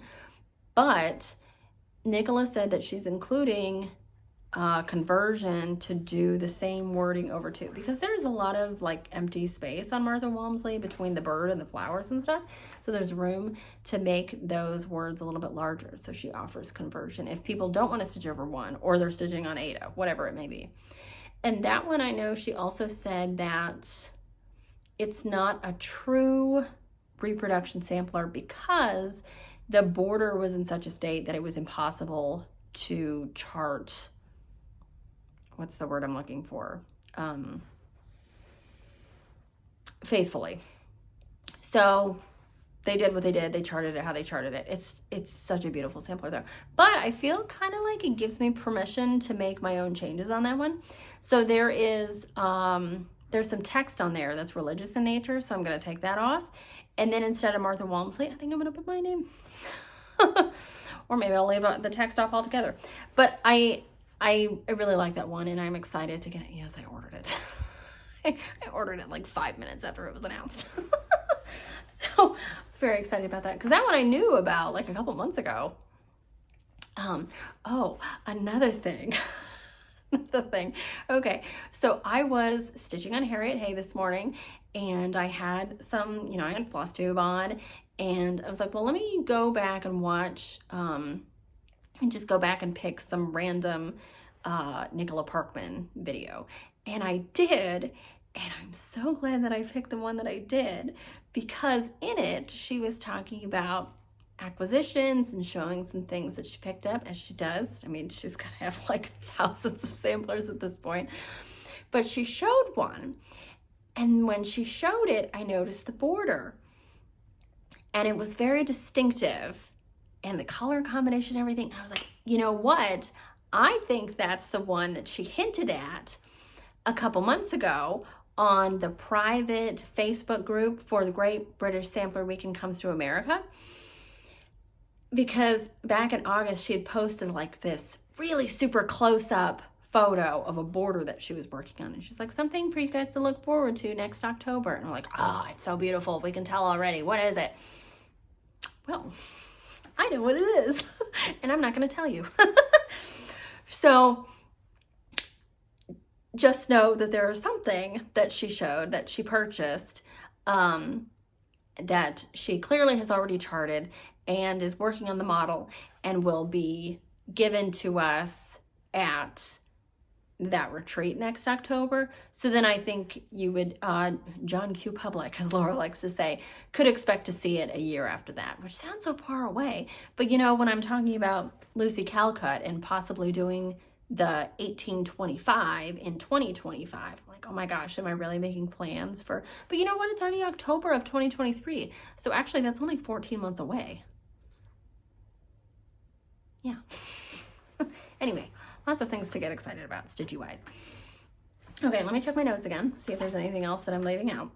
but Nicola said that she's including conversion to do the same wording over 2, because there's a lot of like empty space on Martha Walmsley between the bird and the flowers and stuff, so there's room to make those words a little bit larger. So she offers conversion if people don't want to stitch over 1, or they're stitching on Aida, whatever it may be. And that one, I know she also said that it's not a true reproduction sampler because the border was in such a state that it was impossible to chart, what's the word I'm looking for, faithfully. So they did what they did. They charted it how they charted it. It's such a beautiful sampler though. But I feel kind of like it gives me permission to make my own changes on that one. So there is, there's some text on there that's religious in nature, so I'm going to take that off. And then instead of Martha Walmsley, I think I'm going to put my name. Or maybe I'll leave the text off altogether. But I really like that one, and I'm excited to get it. Yes, I ordered it. I ordered it like 5 minutes after it was announced. So I was very excited about that, because that one I knew about like a couple months ago. Oh, another thing. Okay, so I was stitching on Harriet Hay this morning, and I had some, I had Flosstube on, and I was like, well, let me go back and watch, and just go back and pick some random Nicola Parkman video. And I did, and I'm so glad that I picked the one that I did, because in it, she was talking about acquisitions and showing some things that she picked up, as she does. I mean, she's gonna have like thousands of samplers at this point. But she showed one, and when she showed it, I noticed the border. And it was very distinctive, and the color combination and everything. I was like, you know what? I think that's the one that she hinted at a couple months ago on the private Facebook group for the Great British Sampler Weekend Comes to America. Because back in August, she had posted like this really super close-up photo of a border that she was working on. And she's like, something for you guys to look forward to next October. And I'm like, oh, it's so beautiful. We can tell already. What is it? Well, I know what it is. And I'm not going to tell you. So just know that there is something that she showed, that she purchased, that she clearly has already charted and is working on the model and will be given to us at that retreat next October. So then I think you would, John Q. Public, as Laura likes to say, could expect to see it a year after that, which sounds so far away. But you know, when I'm talking about Lucy Calcutt and possibly doing the 1825 in 2025, I'm like, oh my gosh, am I really making plans for, but you know what? It's already October of 2023. So actually that's only 14 months away. Yeah. Anyway, lots of things to get excited about, stitchy-wise. Okay, let me check my notes again, see if there's anything else that I'm leaving out.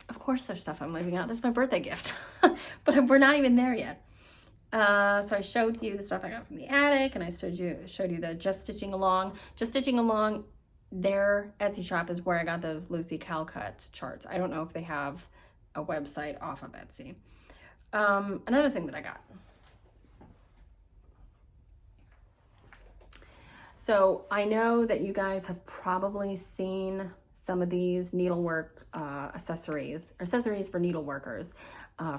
Of course there's stuff I'm leaving out. There's my birthday gift. But we're not even there yet. So I showed you the stuff I got from the attic, and I showed you the Just Stitching Along. Just Stitching Along, their Etsy shop is where I got those Lucy Calcutt charts. I don't know if they have a website off of Etsy. Another thing that I got. So I know that you guys have probably seen some of these needlework accessories for needleworkers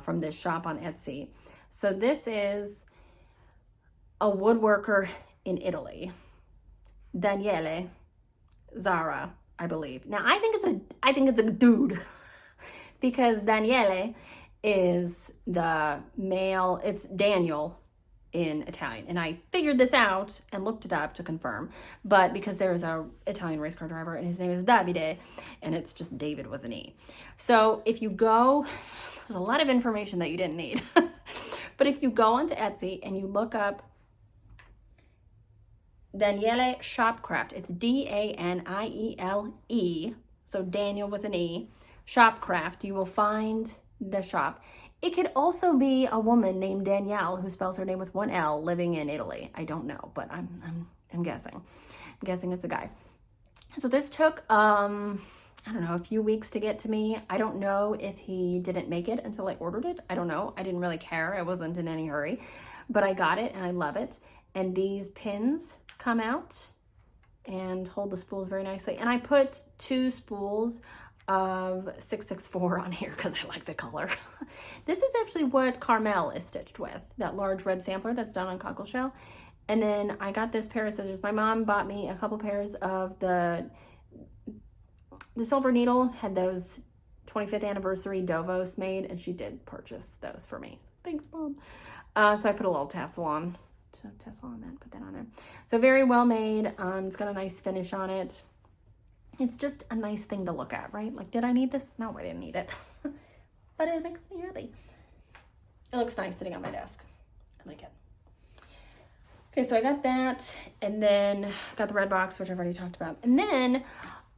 from this shop on Etsy. So this is a woodworker in Italy, Daniele Zara, I believe. Now I think it's a dude because Daniele is the male. It's Daniel in Italian, and I figured this out and looked it up to confirm, but because there is a Italian race car driver and his name is Davide, and it's just David with an E. So if you go, there's a lot of information that you didn't need, but if you go onto Etsy and you look up Daniele Shopcraft, it's D-A-N-I-E-L-E, so Daniel with an E, Shopcraft, you will find the shop. It could also be a woman named Danielle who spells her name with one L living in Italy. I don't know, but I'm guessing. I'm guessing it's a guy. So this took, I don't know, a few weeks to get to me. I don't know if he didn't make it until I ordered it. I don't know. I didn't really care. I wasn't in any hurry, but I got it and I love it. And these pins come out and hold the spools very nicely. And I put 2 spools of 664 on here because I like the color. This is actually what Carmel is stitched with, that large red sampler that's done on cockleshell. And then I got this pair of scissors. My mom bought me a couple pairs of the silver needle, had those 25th anniversary Dovos made, and she did purchase those for me. So thanks, Mom. So I put a little tassel on that, put that on there. So very well made. It's got a nice finish on it. It's just a nice thing to look at, right? Like, did I need this? No, I didn't need it. But it makes me happy. It looks nice sitting on my desk. I like it. Okay, so I got that, and then got the red box, which I've already talked about. And then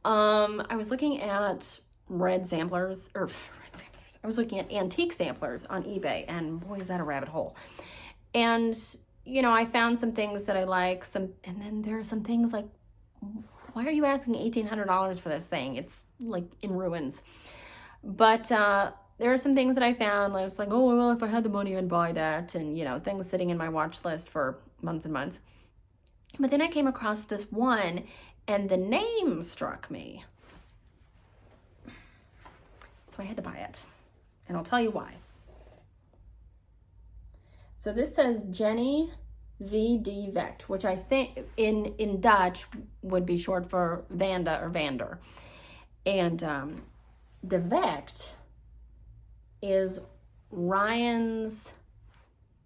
I was looking at red samplers. I was looking at antique samplers on eBay, and boy, is that a rabbit hole. And, you know, I found some things that I like, and then there are some things like, why are you asking $1,800 for this thing? It's like in ruins. But there are some things that I found. I was like, oh, well, if I had the money, I'd buy that. And, you know, things sitting in my watch list for months and months. But then I came across this one, and the name struck me. So I had to buy it. And I'll tell you why. So this says Jenny V.D. Vecht, which I think in Dutch would be short for Vanda or Vander. And the Vecht is Ryan's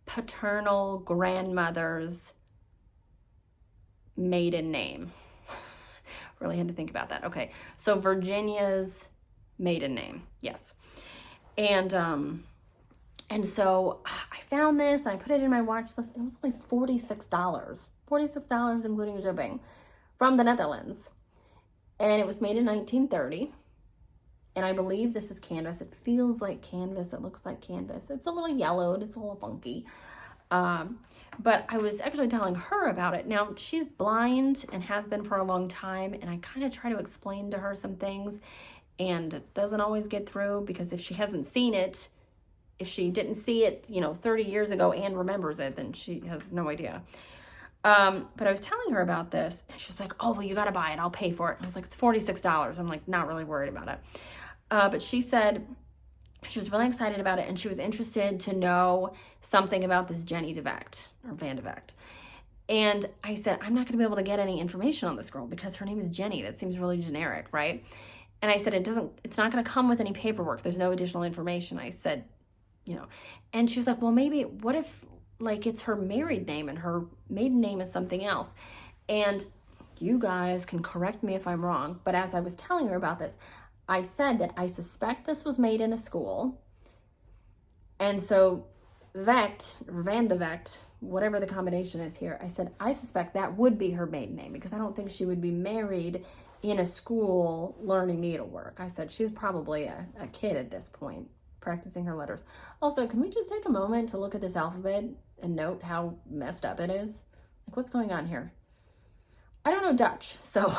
paternal grandmother's maiden name. Really had to think about that. Okay, so Virginia's maiden name, yes. And so I found this and I put it in my watch list. It was only $46 including shipping, from the Netherlands. And it was made in 1930. And I believe this is canvas. It feels like canvas. It looks like canvas. It's a little yellowed. It's a little funky. But I was actually telling her about it. Now, she's blind and has been for a long time, and I kind of try to explain to her some things, and it doesn't always get through, because if she hasn't seen it, if she didn't see it, 30 years ago and remembers it, then she has no idea. But I was telling her about this, and she's like, oh, well, you got to buy it. I'll pay for it. I was like, it's $46. I'm like, not really worried about it. But she said she was really excited about it, and she was interested to know something about this Jenny DeVect, or Van DeVect. And I said, I'm not going to be able to get any information on this girl because her name is Jenny. That seems really generic, right? And I said, it's not going to come with any paperwork. There's no additional information. I said, and she was like, well, maybe, what if, like, it's her married name and her maiden name is something else? And you guys can correct me if I'm wrong, but as I was telling her about this, I said that I suspect this was made in a school. And so Vecht, or Van DeVect, whatever the combination is here, I said, I suspect that would be her maiden name, because I don't think she would be married in a school learning needlework. I said, she's probably a kid at this point, practicing her letters. Also, can we just take a moment to look at this alphabet and note how messed up it is? Like, what's going on here? I don't know Dutch, so...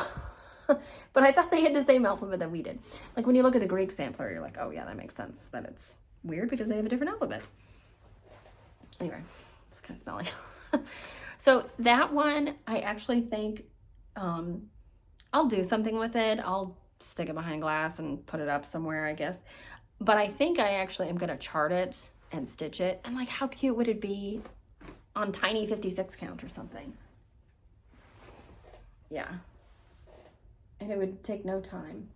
but I thought they had the same alphabet that we did. Like, when you look at the Greek sampler, you're like, oh yeah, that makes sense that it's weird because they have a different alphabet. Anyway, it's kind of smelly. So that one, I actually think I'll do something with it. I'll stick it behind glass and put it up somewhere, I guess. But I think I actually am going to chart it and stitch it. And like, how cute would it be on tiny 56 count or something? Yeah. And it would take no time.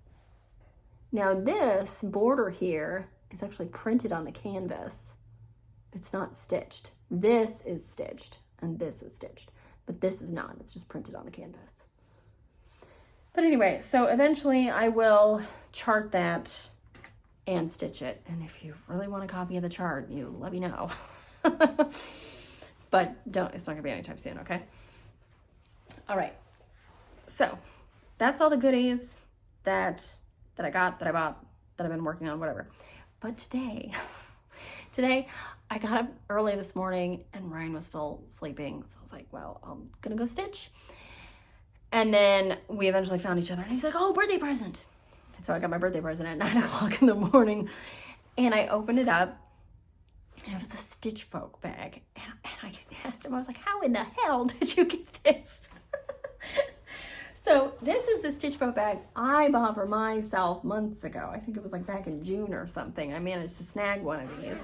Now this border here is actually printed on the canvas. It's not stitched. This is stitched and this is stitched, but this is not. It's just printed on the canvas. But anyway, so eventually I will chart that and stitch it. And if you really want a copy of the chart, you let me know. But it's not gonna be anytime soon, okay? All right, so that's all the goodies that I got, that I bought, that I've been working on, whatever. But today I got up early this morning and Ryan was still sleeping. So I was like, well, I'm gonna go stitch. And then we eventually found each other and he's like, oh, birthday present. And so I got my birthday present at 9 o'clock in the morning and I opened it up and it was a Stitch Folk bag. And I asked him, I was like, how in the hell did you get this? So this is the Stitch Folk bag I bought for myself months ago. I think it was like back in June or something. I managed to snag one of these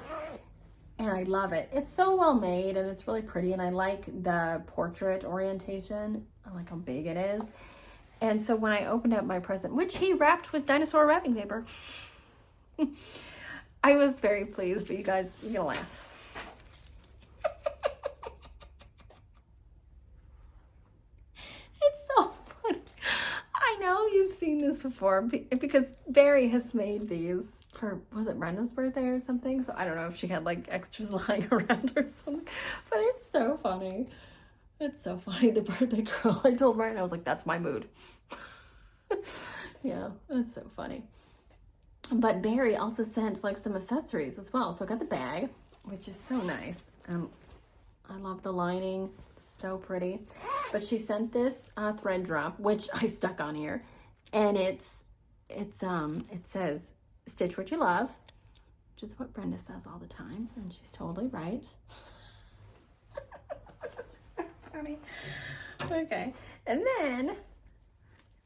and I love it. It's so well made and it's really pretty and I like the portrait orientation. I like how big it is. And so when I opened up my present, which he wrapped with dinosaur wrapping paper, I was very pleased, but you guys, you're gonna laugh. I know you've seen this before because Barry has made these for, was it Brenda's birthday or something? So I don't know if she had like extras lying around or something, but it's so funny. It's so funny. The birthday girl, I told Ryan, I was like, that's my mood. Yeah, it's so funny. But Barry also sent like some accessories as well. So I got the bag, which is so nice. I love the lining, so pretty. But she sent this thread drop, which I stuck on here, and it says "Stitch what you love," which is what Brenda says all the time, and she's totally right. So funny. Okay, and then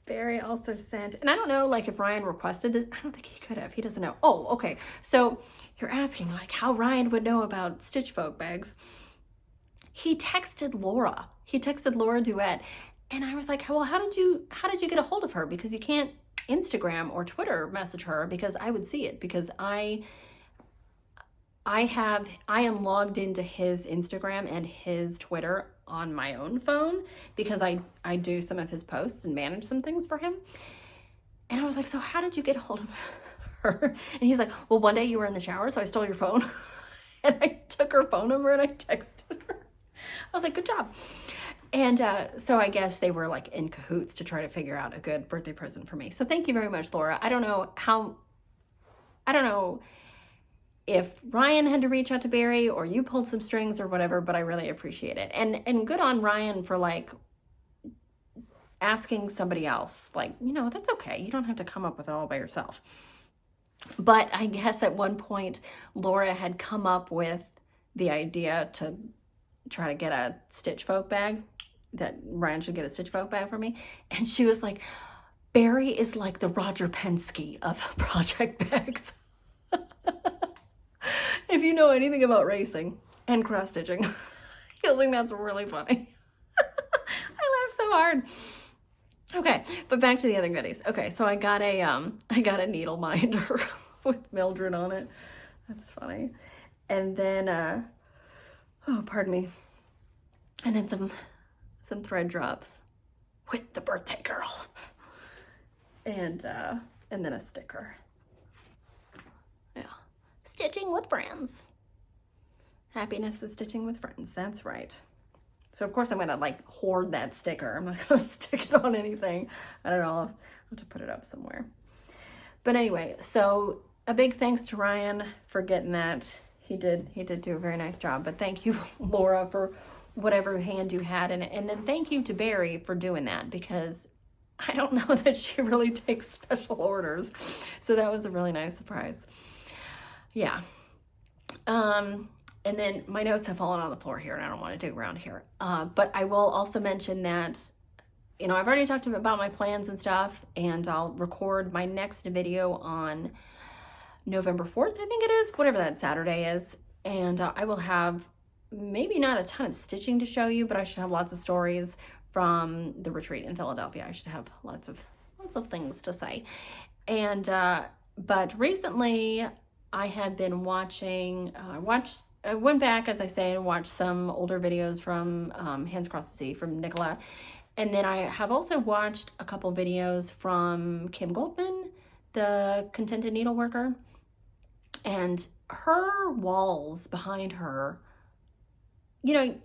Barry also sent, and I don't know, like if Ryan requested this, I don't think he could have. He doesn't know. Oh, okay. So you're asking like how Ryan would know about Stitch Folk bags. He texted Laura. He texted Laura Duet. And I was like, well, how did you get a hold of her? Because you can't Instagram or Twitter message her because I would see it because I am logged into his Instagram and his Twitter on my own phone because I do some of his posts and manage some things for him. And I was like, so how did you get a hold of her? And he's like, well, one day you were in the shower, so I stole your phone. And I took her phone number and I texted her. I was like, good job. And so I guess they were like in cahoots to try to figure out a good birthday present for me. So thank you very much, Laura. I don't know if Ryan had to reach out to Barry or you pulled some strings or whatever, but I really appreciate it. And good on Ryan for like asking somebody else, like, you know, that's okay. You don't have to come up with it all by yourself. But I guess at one point, Laura had come up with the idea to try to get a Stitch Folk bag, that Ryan should get a Stitch Folk bag for me. And she was like, Barry is like the Roger Penske of project bags. If you know anything about racing and cross stitching, you'll think that's really funny. I laughed so hard. Okay, but back to the other goodies. Okay, so I got a needle minder with Mildred on it. That's funny. And then oh, pardon me. And then some thread drops with the birthday girl. And then a sticker. Yeah. Stitching with friends. Happiness is stitching with friends. That's right. So of course I'm gonna like hoard that sticker. I'm not gonna stick it on anything. I don't know. I'll have to put it up somewhere. But anyway, so a big thanks to Ryan for getting that. He did do a very nice job. But thank you, Laura, for whatever hand you had in it. And then thank you to Barry for doing that, because I don't know that she really takes special orders. So that was a really nice surprise. Yeah. And then my notes have fallen on the floor here and I don't want to dig around here. But I will also mention that, you know, I've already talked about my plans and stuff, and I'll record my next video on November 4th, I think it is, whatever that Saturday is. And I will have maybe not a ton of stitching to show you, but I should have lots of stories from the retreat in Philadelphia. I should have lots of things to say. And but recently I had been watching, I went back, as I say, and watched some older videos from Hands Across the Sea from Nicola. And then I have also watched a couple videos from Kim Goldman, the Contented Needleworker. And her walls behind her, you know,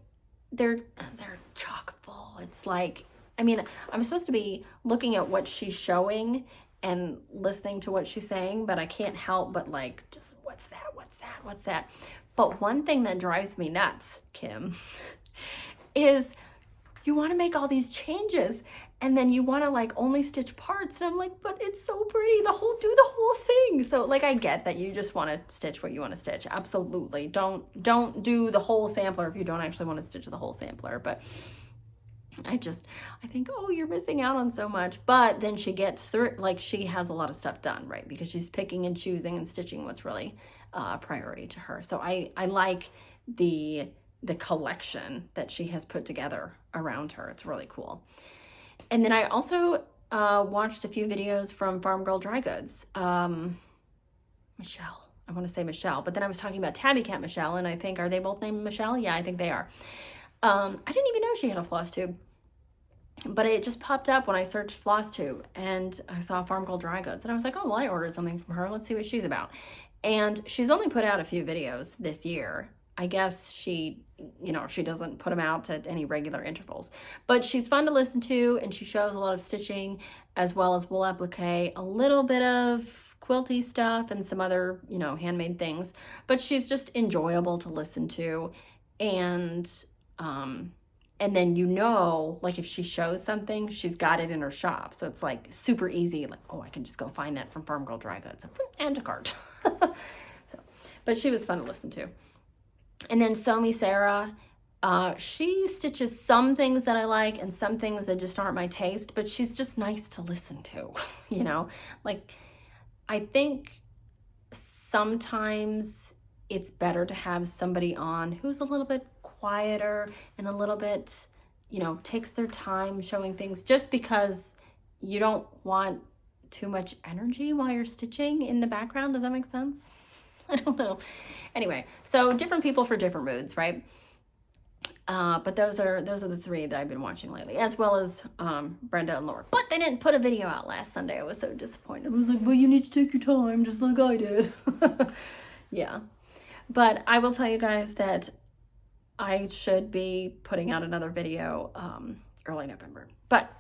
they're chock full. It's like, I mean, I'm supposed to be looking at what she's showing and listening to what she's saying, but I can't help but like, just what's that? But one thing that drives me nuts, Kim, is you want to make all these changes and then you want to like only stitch parts. And I'm like, but it's so pretty. Do the whole thing. So like, I get that you just want to stitch what you want to stitch. Absolutely. Don't do the whole sampler if you don't actually want to stitch the whole sampler. But I think, oh, you're missing out on so much. But then she gets through it, like she has a lot of stuff done, right? Because she's picking and choosing and stitching what's really priority to her. So I like the collection that she has put together around her. It's really cool. And then I also watched a few videos from Farm Girl Dry Goods. Michelle. I want to say Michelle, but then I was talking about Tabby Cat Michelle, and I think, are they both named Michelle? Yeah, I think they are. I didn't even know she had a Flosstube, but it just popped up when I searched Flosstube, and I saw Farm Girl Dry Goods, and I was like, oh, well, I ordered something from her. Let's see what she's about. And she's only put out a few videos this year. I guess she doesn't put them out at any regular intervals, but she's fun to listen to, and she shows a lot of stitching as well as wool applique, a little bit of quilty stuff and some other, handmade things, but she's just enjoyable to listen to. And then, like if she shows something, she's got it in her shop. So it's like super easy. Like, oh, I can just go find that from Farm Girl Dry Goods and to cart. But she was fun to listen to. And then Somi Sarah, she stitches some things that I like and some things that just aren't my taste, but she's just nice to listen to, like I think sometimes it's better to have somebody on who's a little bit quieter and a little bit, takes their time showing things, just because you don't want too much energy while you're stitching in the background. Does that make sense? I don't know. Anyway, so different people for different moods, right? But those are the three that I've been watching lately, as well as Brenda and Laura. But they didn't put a video out last Sunday. I was so disappointed. I was like, well, you need to take your time, just like I did. Yeah. But I will tell you guys that I should be putting out another video early November. But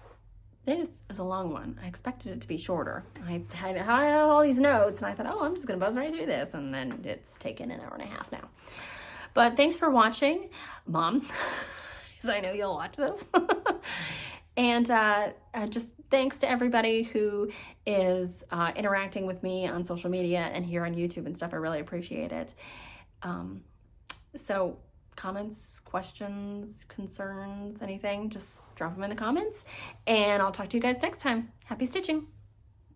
this is a long one. I expected it to be shorter. I had all these notes and I thought, oh, I'm just gonna buzz right through this, and then it's taken an hour and a half now. But thanks for watching, Mom, because I know you'll watch this. And just thanks to everybody who is interacting with me on social media and here on YouTube and stuff. I really appreciate it. So comments, questions, concerns, anything, just drop them in the comments, and I'll talk to you guys next time. Happy stitching!